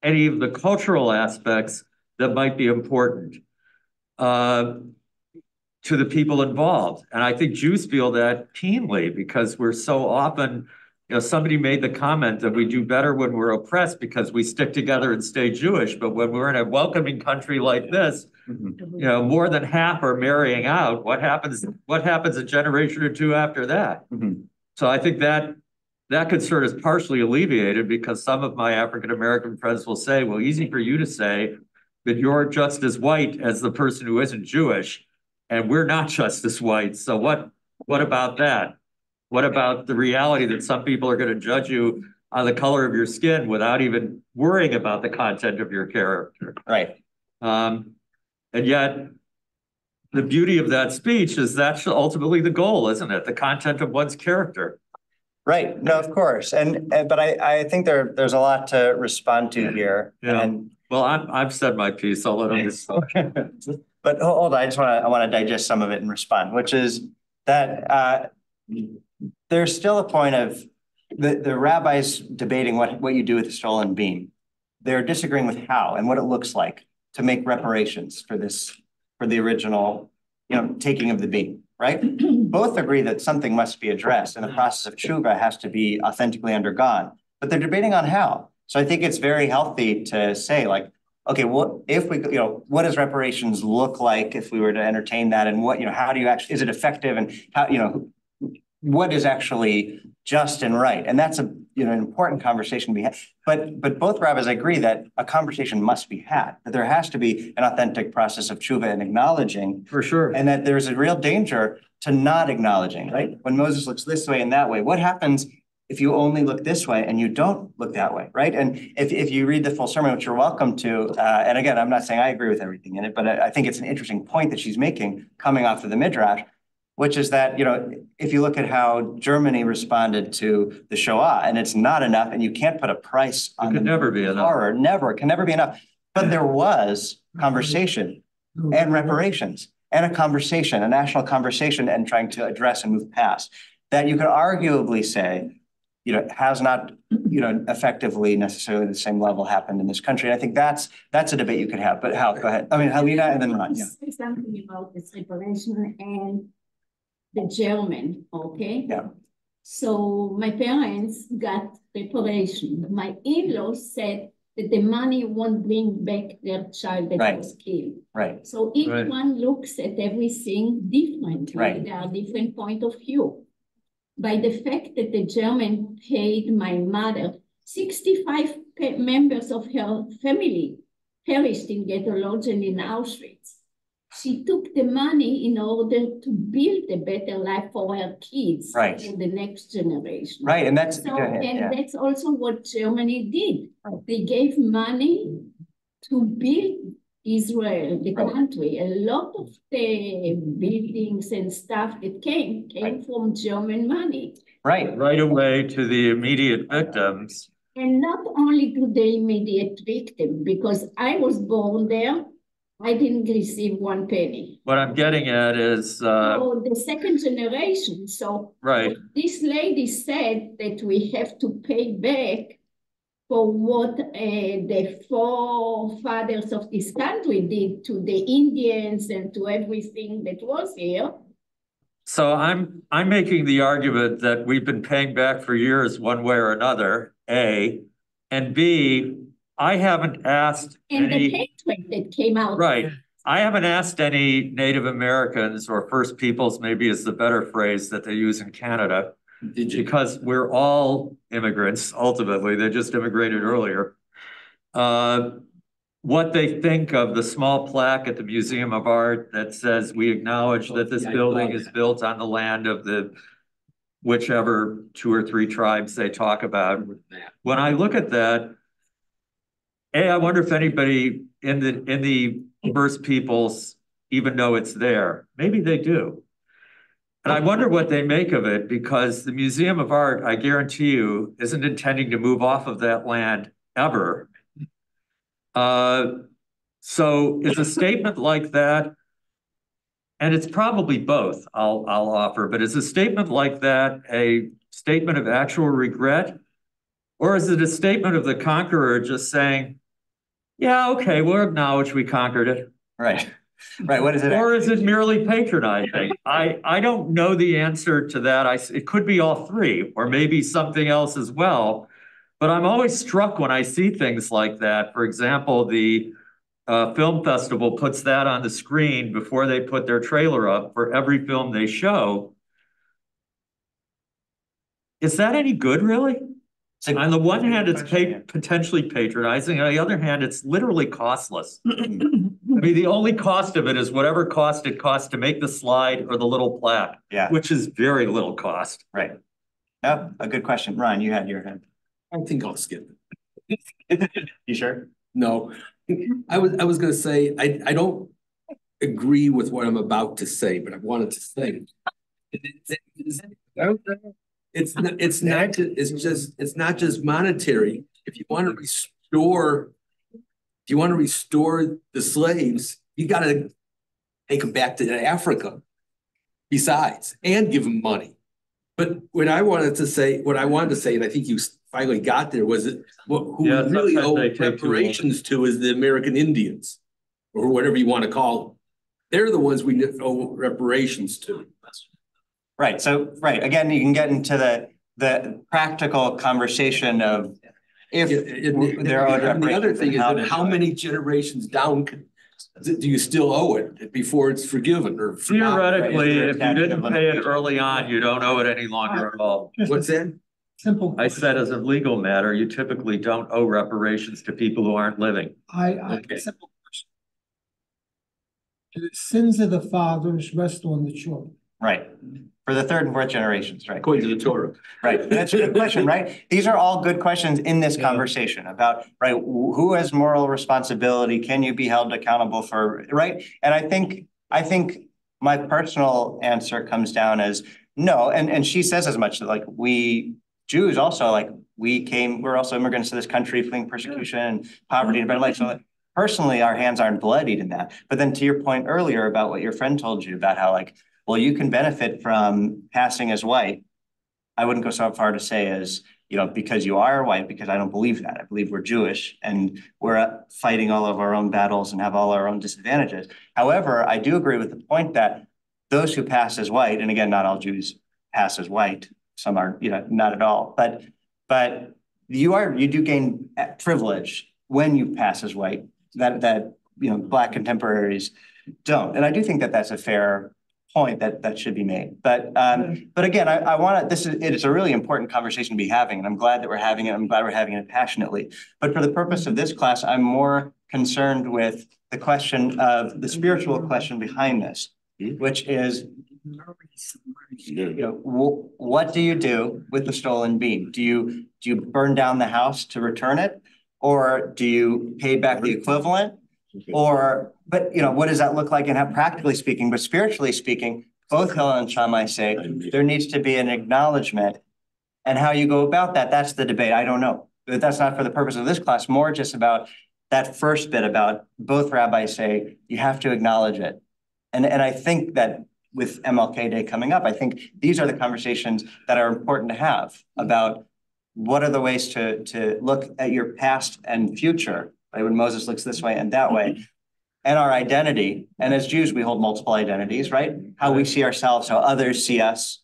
any of the cultural aspects that might be important to the people involved? And I think Jews feel that keenly because we're so often, somebody made the comment that we do better when we're oppressed because we stick together and stay Jewish. But when we're in a welcoming country like this, more than half are marrying out. What happens a generation or two after that? So I think that concern is partially alleviated because some of my African-American friends will say, well, easy for you to say that you're just as white as the person who isn't Jewish, and we're not just as white. So what about that? What about the reality that some people are going to judge you on the color of your skin without even worrying about the content of your character? Right. And yet, the beauty of that speech is that's ultimately the goal, isn't it? The content of one's character. Right. No, of course. But I think there's a lot to respond to here. Yeah. Well, I've said my piece. I'll let others. But hold on. I want to digest some of it and respond, which is that there's still a point of the rabbis debating what you do with the stolen beam. They're disagreeing with how and what it looks like to make reparations for the original, taking of the beam, right? Both agree that something must be addressed and the process of tshuva has to be authentically undergone, but they're debating on how. So I think it's very healthy to say okay, what does reparations look like if we were to entertain that, and how do you actually, is it effective, and how, what is actually just and right? And that's an important conversation to be had. But both rabbis agree that a conversation must be had, that there has to be an authentic process of tshuva and acknowledging. For sure. And that there's a real danger to not acknowledging, right? When Moses looks this way and that way, what happens if you only look this way and you don't look that way, right? And if you read the full sermon, which you're welcome to, and again, I'm not saying I agree with everything in it, but I think it's an interesting point that she's making coming off of the Midrash. which is that, if you look at how Germany responded to the Shoah, and it's not enough, and you can't put a price on it. It could never be enough. Horror, it can never be enough. But there was conversation and reparations and a national conversation, and trying to address and move past that. You could arguably say, has not, effectively necessarily the same level happened in this country. And I think that's a debate you could have. But Hal, go ahead. I mean, Helena and then Ron. Yeah. Say something about this reparation and the German, okay? Yeah. So my parents got reparation. My in-laws said that the money won't bring back their child that was killed. Right. So each one looks at everything differently. Right. There are different point of view. By the fact that the German paid my mother, 65 members of her family perished in ghetto lodge and in Auschwitz. She took the money in order to build a better life for her kids, right, for the next generation. Right, and that's so, that's also what Germany did. They gave money to build Israel, the country. A lot of the buildings and stuff that came from German money. Right away to the immediate victims. And not only to the immediate victim, because I was born there, I didn't receive 1 penny. What I'm getting at is so the second generation. So this lady said that we have to pay back for what the forefathers of this country did to the Indians and to everything that was here. So I'm making the argument that we've been paying back for years one way or another, A, and B, I haven't asked the hatred that came out. Right. I haven't asked any Native Americans or First Peoples, maybe is the better phrase that they use in Canada, because we're all immigrants, ultimately. They just immigrated earlier. What they think of the small plaque at the Museum of Art that says, we acknowledge that this building is built on the land of the whichever 2 or 3 tribes they talk about. When I look at that, I wonder if anybody in the First Peoples even know it's there. Maybe they do. And I wonder what they make of it, because the Museum of Art, I guarantee you, isn't intending to move off of that land ever. So it's a statement like that, and it's probably both, I'll offer, but is a statement like that a statement of actual regret? Or is it a statement of the conqueror just saying, yeah, okay, we'll acknowledge we conquered it. Right. What is it? Or is it merely patronizing? I don't know the answer to that. It could be all 3, or maybe something else as well. But I'm always struck when I see things like that. For example, the film festival puts that on the screen before they put their trailer up for every film they show. Is that any good, really? On the one hand, it's potentially patronizing. On the other hand, it's literally costless. I mean, the only cost of it is whatever cost it costs to make the slide or the little plaque, which is very little cost. Right. No, a good question. Ron, you had your hand. I think I'll skip it. You sure? No. I was going to say, I don't agree with what I'm about to say, but I wanted to say. It's not just monetary. If you want to restore the slaves, you got to take them back to Africa. Besides, and give them money. But what I wanted to say, and I think you finally got there, was that who we really owe reparations to is the American Indians, or whatever you want to call them. They're the ones we owe reparations to. Right. So, again, you can get into the practical conversation of if there are reparations. The other thing is that how many generations down do you still owe it before it's forgiven? Or theoretically, if you didn't pay it early on, you don't owe it any longer at all. What's that? Simple. I said, as a legal matter, you typically don't owe reparations to people who aren't living. Simple question. The sins of the fathers rest on the children. Right. For the 3rd and 4th generations, right? According to the Torah. Right. That's a good question, right? These are all good questions in this conversation about, who has moral responsibility? Can you be held accountable for, right? And I think my personal answer comes down as no. And she says as much, like we Jews also, like we're also immigrants to this country fleeing persecution and poverty and better life. So like, personally, our hands aren't bloodied in that. But then to your point earlier about what your friend told you about how like, well, you can benefit from passing as white. I wouldn't go so far to say as, because you are white, because I don't believe that. I believe we're Jewish and we're fighting all of our own battles and have all our own disadvantages. However, I do agree with the point that those who pass as white, and again, not all Jews pass as white, some are, not at all, but you do gain privilege when you pass as white that Black contemporaries don't. And I do think that that's a fair point that should be made. But again, I want to, it is a really important conversation to be having, and I'm glad that we're having it. I'm glad we're having it passionately. But for the purpose of this class, I'm more concerned with the question of the spiritual question behind this, which is, what do you do with the stolen beam? Do you burn down the house to return it, or do you pay back the equivalent? But what does that look like and how practically speaking, but spiritually speaking, both Hillel and Shammai say there needs to be an acknowledgement, and how you go about that, that's the debate. I don't know. But that's not for the purpose of this class, more just about that first bit about both rabbis say you have to acknowledge it. And I think that with MLK Day coming up, I think these are the conversations that are important to have about what are the ways to look at your past and future, right? When Moses looks this way and that way, and our identity. And as Jews, we hold multiple identities, right? How we see ourselves, how others see us,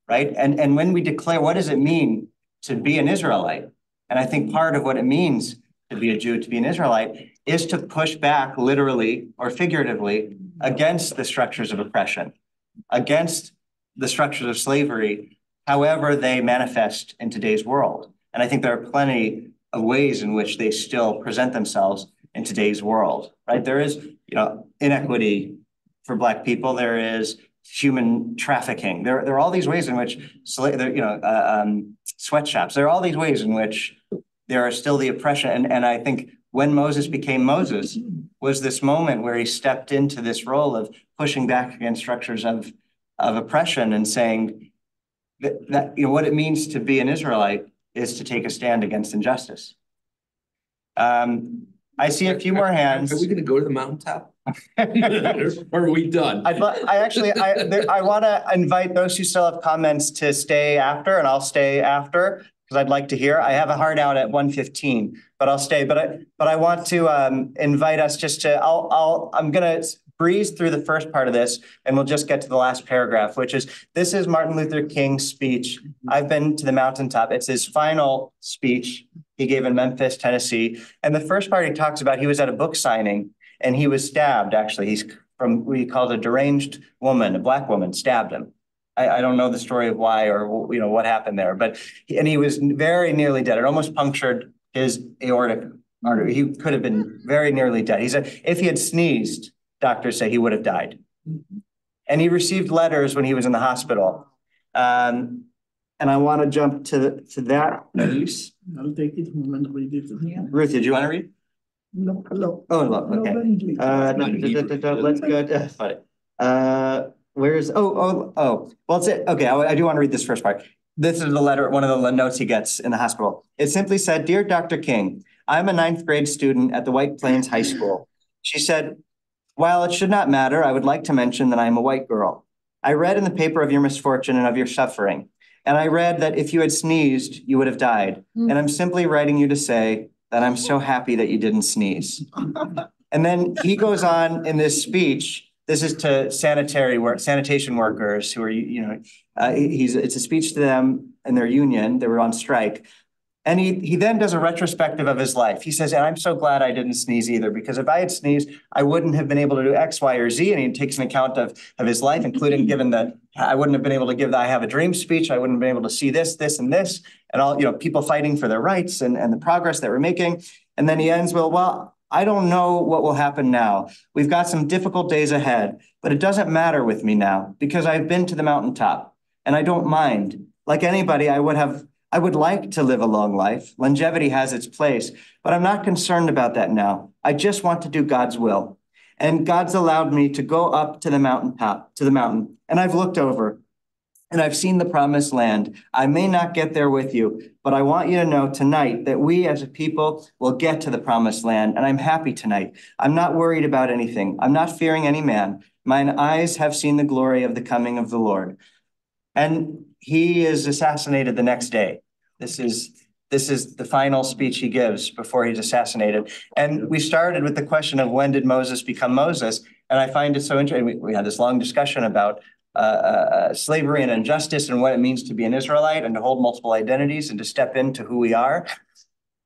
right? And when we declare, what does it mean to be an Israelite? And I think part of what it means to be a Jew, to be an Israelite, is to push back literally or figuratively against the structures of oppression, against the structures of slavery, however they manifest in today's world. And I think there are plenty of ways in which they still present themselves in today's world, right? There is, inequity for Black people. There is human trafficking. There are all these ways in which, sweatshops. There are all these ways in which there are still the oppression. And I think when Moses became Moses was this moment where he stepped into this role of pushing back against structures of oppression and saying that what it means to be an Israelite is to take a stand against injustice. I see a few more hands. Are we going to go to the mountaintop? Or are we done? I want to invite those who still have comments to stay after, and I'll stay after because I'd like to hear. I have a hard out at 1:15, but I'll stay. But I want to invite us just to. I'm going to breeze through the first part of this, and we'll just get to the last paragraph, which is this is Martin Luther King's speech. I've been to the mountaintop. It's his final speech he gave in Memphis, Tennessee. And the first part he talks about, he was at a book signing and he was stabbed. Actually, he's from what he called a deranged woman, a Black woman stabbed him. I don't know the story of why or what happened there, but he was very nearly dead. It almost punctured his aortic artery. He could have been very nearly dead. He said if he had sneezed, doctors say he would have died. And he received letters when he was in the hospital. And I want to jump to that piece. I'll take it home and read it. Ruth, did you want to read? No, hello. Oh, no, okay. Let's go. Where's, well, it's it. Okay, I do want to read this first part. This is the letter, one of the notes he gets in the hospital. It simply said, "Dear Dr. King, I'm a 9th grade student at the White Plains High School." She said, "While it should not matter, I would like to mention that I am a white girl. I read in the paper of your misfortune and of your suffering. And I read that if you had sneezed, you would have died. And I'm simply writing you to say that I'm so happy that you didn't sneeze." And then he goes on in this speech. This is to sanitation workers who are, it's a speech to them and their union. They were on strike. And he then does a retrospective of his life. He says, and I'm so glad I didn't sneeze either, because if I had sneezed, I wouldn't have been able to do X, Y, or Z. And he takes an account of his life, including given that I wouldn't have been able to give the I Have a Dream speech. I wouldn't have been able to see this, this, and this, and all, people fighting for their rights and the progress that we're making. And then he ends, well, I don't know what will happen now. We've got some difficult days ahead, but it doesn't matter with me now because I've been to the mountaintop and I don't mind. Like anybody, I would like to live a long life. Longevity has its place, but I'm not concerned about that now. I just want to do God's will. And God's allowed me to go up to the mountaintop, to the mountain, and I've looked over and I've seen the promised land. I may not get there with you, but I want you to know tonight that we as a people will get to the promised land. And I'm happy tonight. I'm not worried about anything. I'm not fearing any man. Mine eyes have seen the glory of the coming of the Lord. And he is assassinated the next day. This is the final speech he gives before he's assassinated. And we started with the question of when did Moses become Moses? And I find it so interesting. We had this long discussion about slavery and injustice and what it means to be an Israelite and to hold multiple identities and to step into who we are.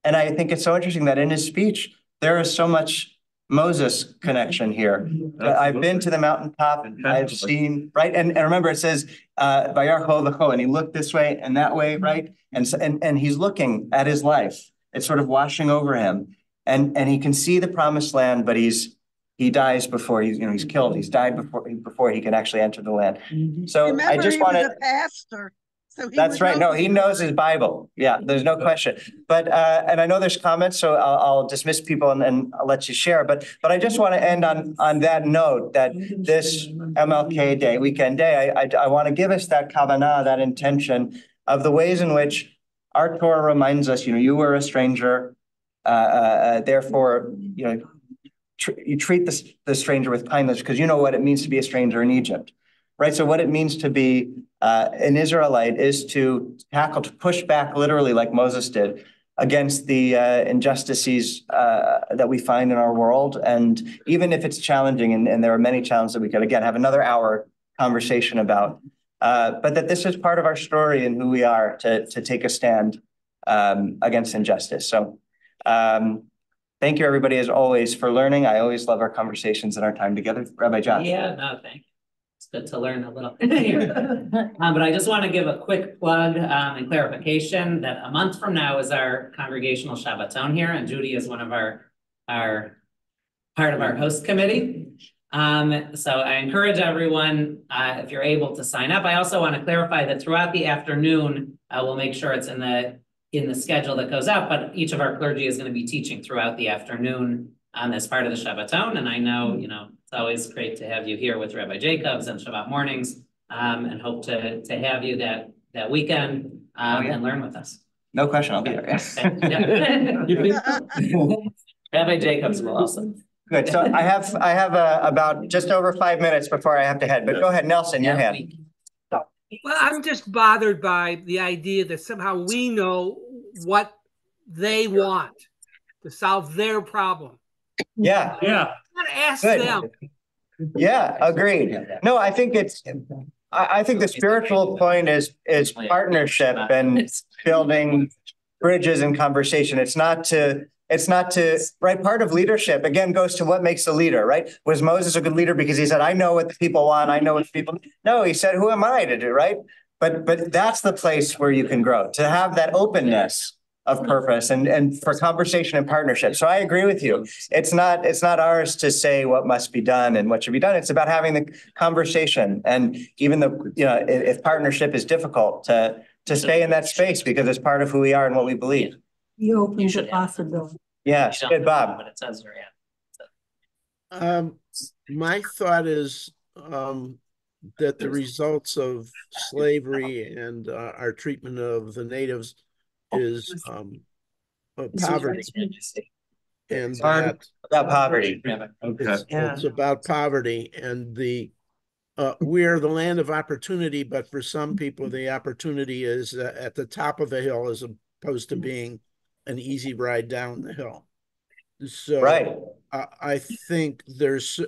And I think it's so interesting that in his speech, there is so much Moses connection here. I've been to the mountaintop, I've seen, right? And remember, it says, and he looked this way and that way, right? And he's looking at his life. It's sort of washing over him. And he can see the promised land, but he dies before he's killed. He's died before he can actually enter the land. So Remember, I just he want was to. a pastor. So That's right. No, he knows his Bible. Yeah, there's no question. But and I know there's comments, so I'll dismiss people and I'll let you share. But I just want to end on that note that this MLK Day, weekend day, I want to give us that kavanah, that intention of the ways in which our Torah reminds us, you were a stranger, therefore, you treat the stranger with kindness because you know what it means to be a stranger in Egypt, right? So what it means to be an Israelite is to push back literally like Moses did against the injustices that we find in our world. And even if it's challenging, and there are many challenges that we could, again, have another hour conversation about, but that this is part of our story and who we are to take a stand against injustice. So thank you, everybody, as always, for learning. I always love our conversations and our time together. Rabbi John. Yeah, no, thank you. It's good to learn a little here. But I just want to give a quick plug and clarification that a month from now is our congregational Shabbaton here, and Judy is one of our part of our host committee. So I encourage everyone, if you're able to sign up. I also want to clarify that throughout the afternoon, we'll make sure it's in the schedule that goes out, but each of our clergy is going to be teaching throughout the afternoon as part of the Shabbaton. And I know, it's always great to have you here with Rabbi Jacobs and Shabbat mornings, and hope to have you that weekend and learn with us. No question, I'll be there. Rabbi Jacobs will also. Good. So I have about just over 5 minutes before I have to head, but go ahead, Nelson, your hand. Well, I'm just bothered by the idea that somehow we know what they want to solve their problem. Yeah. Yeah. I'm gonna ask Good. them. Yeah, agreed. No, I think I think the spiritual point is partnership and building bridges and conversation. It's not to, right? Part of leadership, again, goes to what makes a leader, right? Was Moses a good leader because he said, I know what the people want, I know what the people need? No, he said, who am I to do, right? But that's the place where you can grow, to have that openness of purpose and for conversation and partnership. So I agree with you. It's not ours to say what must be done and what should be done. It's about having the conversation. And even though, if partnership is difficult, to stay in that space because it's part of who we are and what we believe. You open the possibility. Yeah, good, Bob. But it says your hand. My thought is that the results of slavery and our treatment of the natives is poverty. And that about poverty. It's about poverty, and we're the land of opportunity, but for some people, the opportunity is at the top of the hill as opposed to being an easy ride down the hill. So right. I think there's,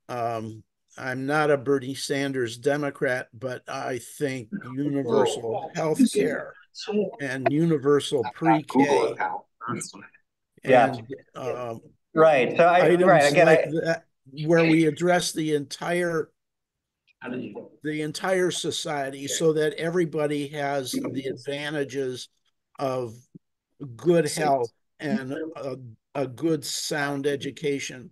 I'm not a Bernie Sanders Democrat, but I think universal health care and universal pre-K. Yeah. Right. So where we address the entire society so that everybody has the advantages of good health and a good sound education.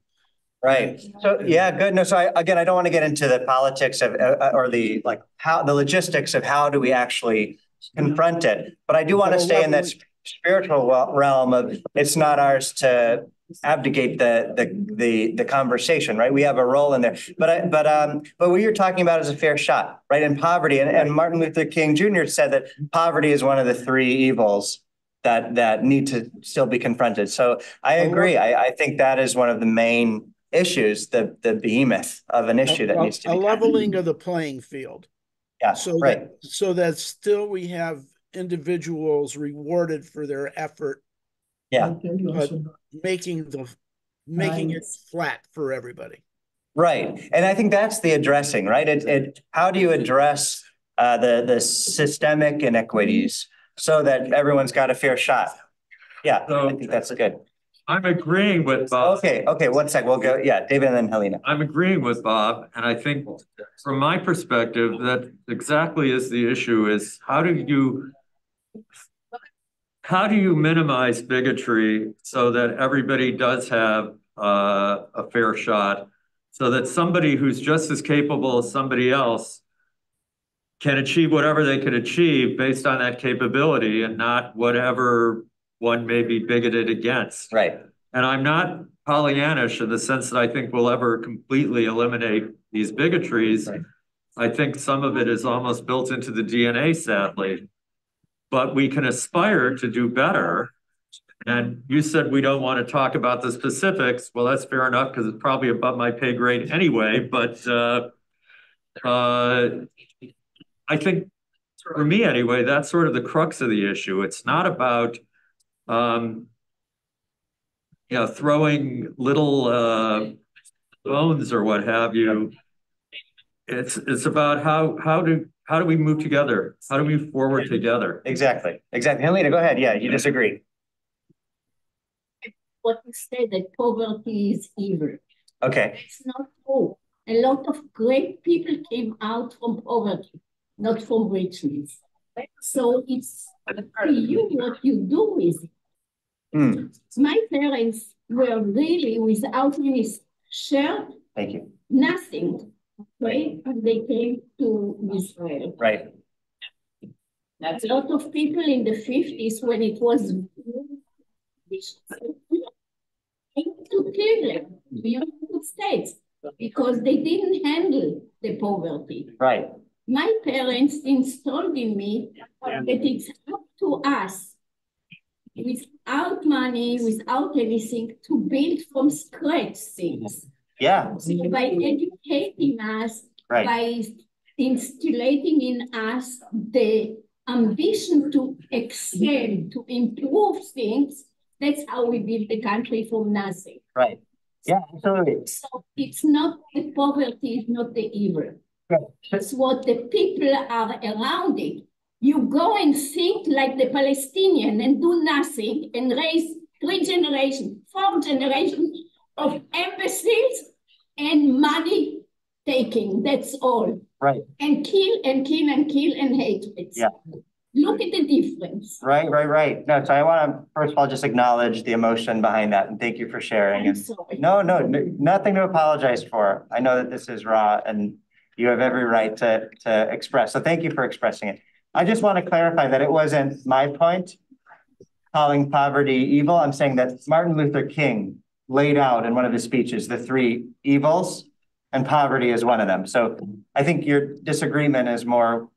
Right. So yeah, good. No, so I don't want to get into the politics of or the logistics of how do we actually confront it, but I do want to stay in that spiritual realm of it's not ours to abdicate the conversation, right? We have a role in there, but what you're talking about is a fair shot, right? In poverty, and Martin Luther King Jr. said that poverty is one of the three evils that need to still be confronted. So I agree. I think that is one of the main issues, the behemoth of an issue that needs to be a leveling of the playing field. Yeah, so right. So that still we have individuals rewarded for their effort. Yeah, but making it flat for everybody. Right, and I think that's the addressing, right? How do you address the systemic inequities so that everyone's got a fair shot? Yeah, so, I think that's good. I'm agreeing with Bob. Okay, 1 sec. We'll go. Yeah, David and then Helena. I'm agreeing with Bob, and I think from my perspective, that exactly is the issue: is how do you minimize bigotry so that everybody does have a fair shot, so that somebody who's just as capable as somebody else can achieve whatever they could achieve based on that capability and not whatever one may be bigoted against. Right. And I'm not Pollyannish in the sense that I think we'll ever completely eliminate these bigotries. Right. I think some of it is almost built into the DNA, sadly. But we can aspire to do better. And you said we don't want to talk about the specifics. Well, that's fair enough because it's probably above my pay grade anyway. But I think for me anyway, that's sort of the crux of the issue. It's not about throwing little bones or what have you. It's about how do we move together? How do we move forward together? Exactly. Helena, go ahead. Yeah, you disagree. What you say that poverty is evil. Okay. It's not true. A lot of great people came out from poverty, not from richness. So it's to you what you do with it. My parents were really without any shirt. Thank you. Nothing. Right? And they came to Israel. Right. That's a lot of people in the 50s when it was to Cleveland, the United States, because they didn't handle the poverty. Right. My parents installed in me that it's up to us, without money, without anything, to build from scratch things. Yeah. By educating us, right. By instilling in us the ambition to excel, to improve things, that's how we build the country from nothing. Right. Yeah, absolutely. So it's not the poverty, is not the evil. Right. It's what the people are around it. You go and think like the Palestinian and do nothing and raise 3 generations, 4 generations of imbeciles and money taking. That's all. Right. And kill and kill and kill and hatred. Yeah. Look at the difference. Right. No, so I want to first of all just acknowledge the emotion behind that, and thank you for sharing. I'm sorry. No, nothing to apologize for. I know that this is raw, and you have every right to express. So thank you for expressing it. I just want to clarify that it wasn't my point calling poverty evil. I'm saying that Martin Luther King laid out in one of his speeches the 3 evils, and poverty is one of them. So I think your disagreement is more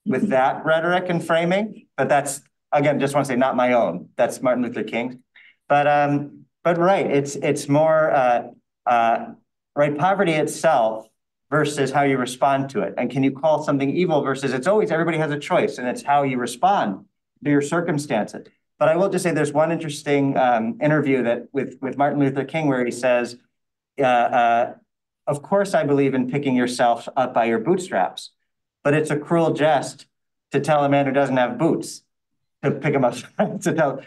with that rhetoric and framing, but that's, again, just want to say not my own. That's Martin Luther King. But right, it's more right, poverty itself versus how you respond to it. And can you call something evil versus it's always, everybody has a choice, and it's how you respond to your circumstances. But I will just say there's one interesting interview that with Martin Luther King where he says, of course I believe in picking yourself up by your bootstraps, but it's a cruel jest to tell a man who doesn't have boots to pick him up. So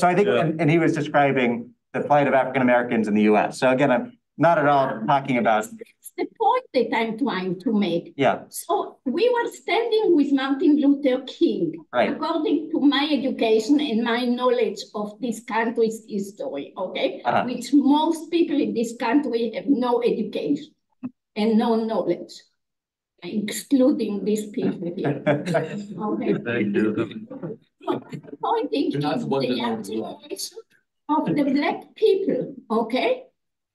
I think, and he was describing the plight of African Americans in the U.S. So again, I'm not at all talking about. That's the point that I'm trying to make. Yeah. So we were standing with Martin Luther King, right. According to my education and my knowledge of this country's history, okay? Which most people in this country have no education and no knowledge, excluding these people here. Okay. Thank you. Pointing to the young generation of the black people, okay?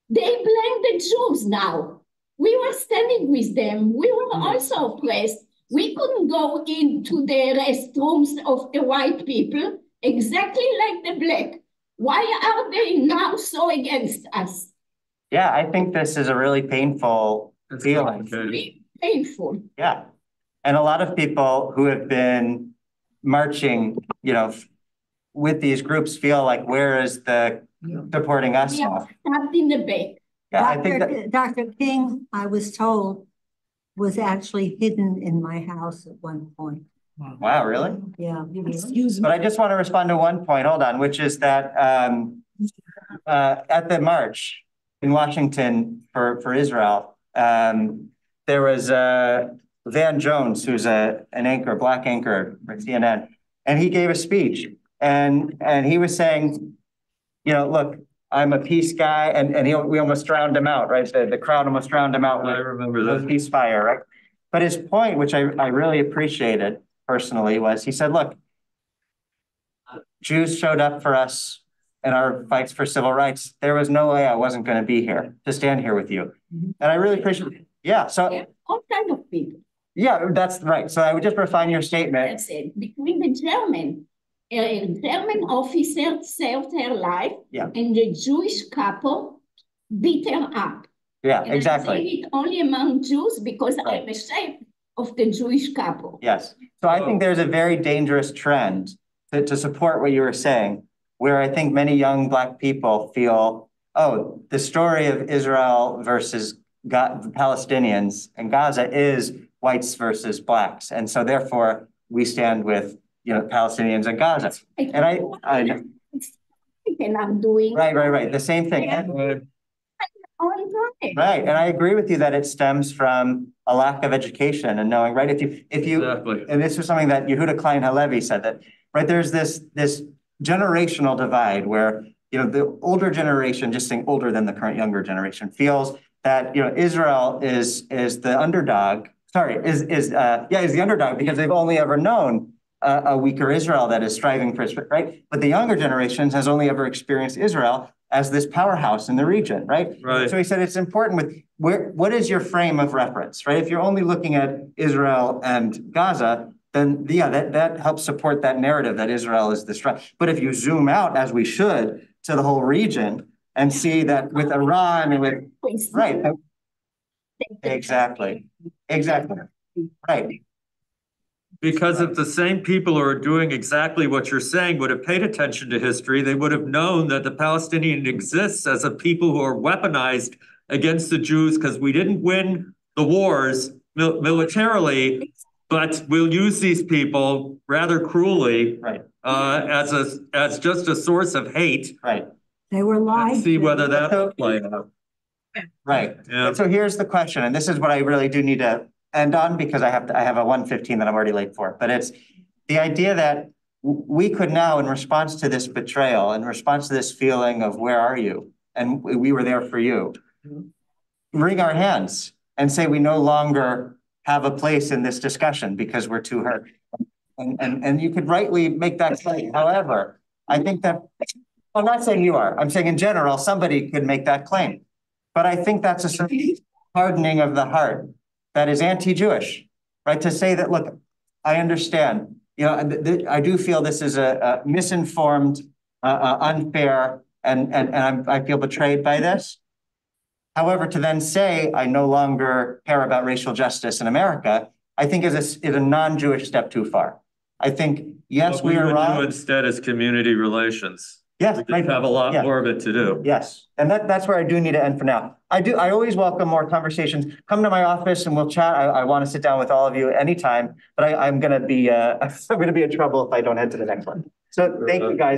They blame the Jews now. We were standing with them. We were also oppressed. We couldn't go into the restrooms of the white people exactly like the black. Why are they now so against us? Yeah, I think this is a really painful feeling. Really painful. Yeah. And a lot of people who have been marching, with these groups feel like, where is the supporting us We are stuff? stabbed in the back. Yeah, I think that, Dr. King, I was told, was actually hidden in my house at one point. wow, really? Yeah. Excuse me. But I just want to respond to one point, hold on, which is that at the march in Washington for Israel, there was Van Jones, who's an anchor, black anchor for CNN, and he gave a speech, and he was saying, look, I'm a peace guy, and we almost drowned him out, right? The crowd almost drowned him out. I remember that. With ceasefire, right? But his point, which I really appreciated personally, was he said, look, Jews showed up for us in our fights for civil rights. There was no way I wasn't going to be here to stand here with you. And I really appreciate it. Yeah. So all kinds of people. yeah, that's right. So I would just refine your statement. That's it. Between the German officer saved her life, and the Jewish couple beat her up. Yeah, and exactly. I say it only among Jews because I'm ashamed of the Jewish couple. Yes. So I think there's a very dangerous trend to support what you were saying, where I think many young Black people feel, oh, the story of Israel versus the Palestinians and Gaza is whites versus Blacks. And so therefore we stand with, Palestinians and Gaza. And I and I'm doing right. The same thing. Right. And I agree with you that it stems from a lack of education and knowing, right? If you, exactly. And this was something that Yehuda Klein Halevi said that, right, there's this generational divide where, the older generation, just saying older than the current younger generation, feels that, Israel is the underdog. Sorry, is the underdog because they've only ever known a weaker Israel that is striving for, right? But the younger generations has only ever experienced Israel as this powerhouse in the region, right? Right. So he said it's important what is your frame of reference, right? If you're only looking at Israel and Gaza, then that helps support that narrative that Israel is the strong. But if you zoom out, as we should, to the whole region and see that with Iran and with right, exactly, right. Because if the same people who are doing exactly what you're saying would have paid attention to history, they would have known that the Palestinian exists as a people who are weaponized against the Jews because we didn't win the wars militarily, but we'll use these people rather cruelly, right, as just a source of hate. Right. They were lied to. See whether that'll play out. Right. Yeah. So here's the question, and this is what I really do need to end on because I have a 1:15 that I'm already late for. But it's the idea that we could now, in response to this betrayal, in response to this feeling of where are you, and we were there for you, wring our hands and say we no longer have a place in this discussion because we're too hurt. And you could rightly make that claim. However, I think that I'm not saying you are. I'm saying in general somebody could make that claim, but I think that's a certain hardening of the heart that is anti-Jewish, right? To say that, look, I understand, I do feel this is a misinformed, unfair, and I feel betrayed by this. However, to then say I no longer care about racial justice in America, I think is a non-Jewish step too far. I think, yes, we are wrong. Do instead is community relations. Yes, we have a lot more of it to do. Yes, and that's where I do need to end for now. I always welcome more conversations. Come to my office and we'll chat. I want to sit down with all of you anytime, but I'm going to be in trouble if I don't head to the next one. So thank you guys.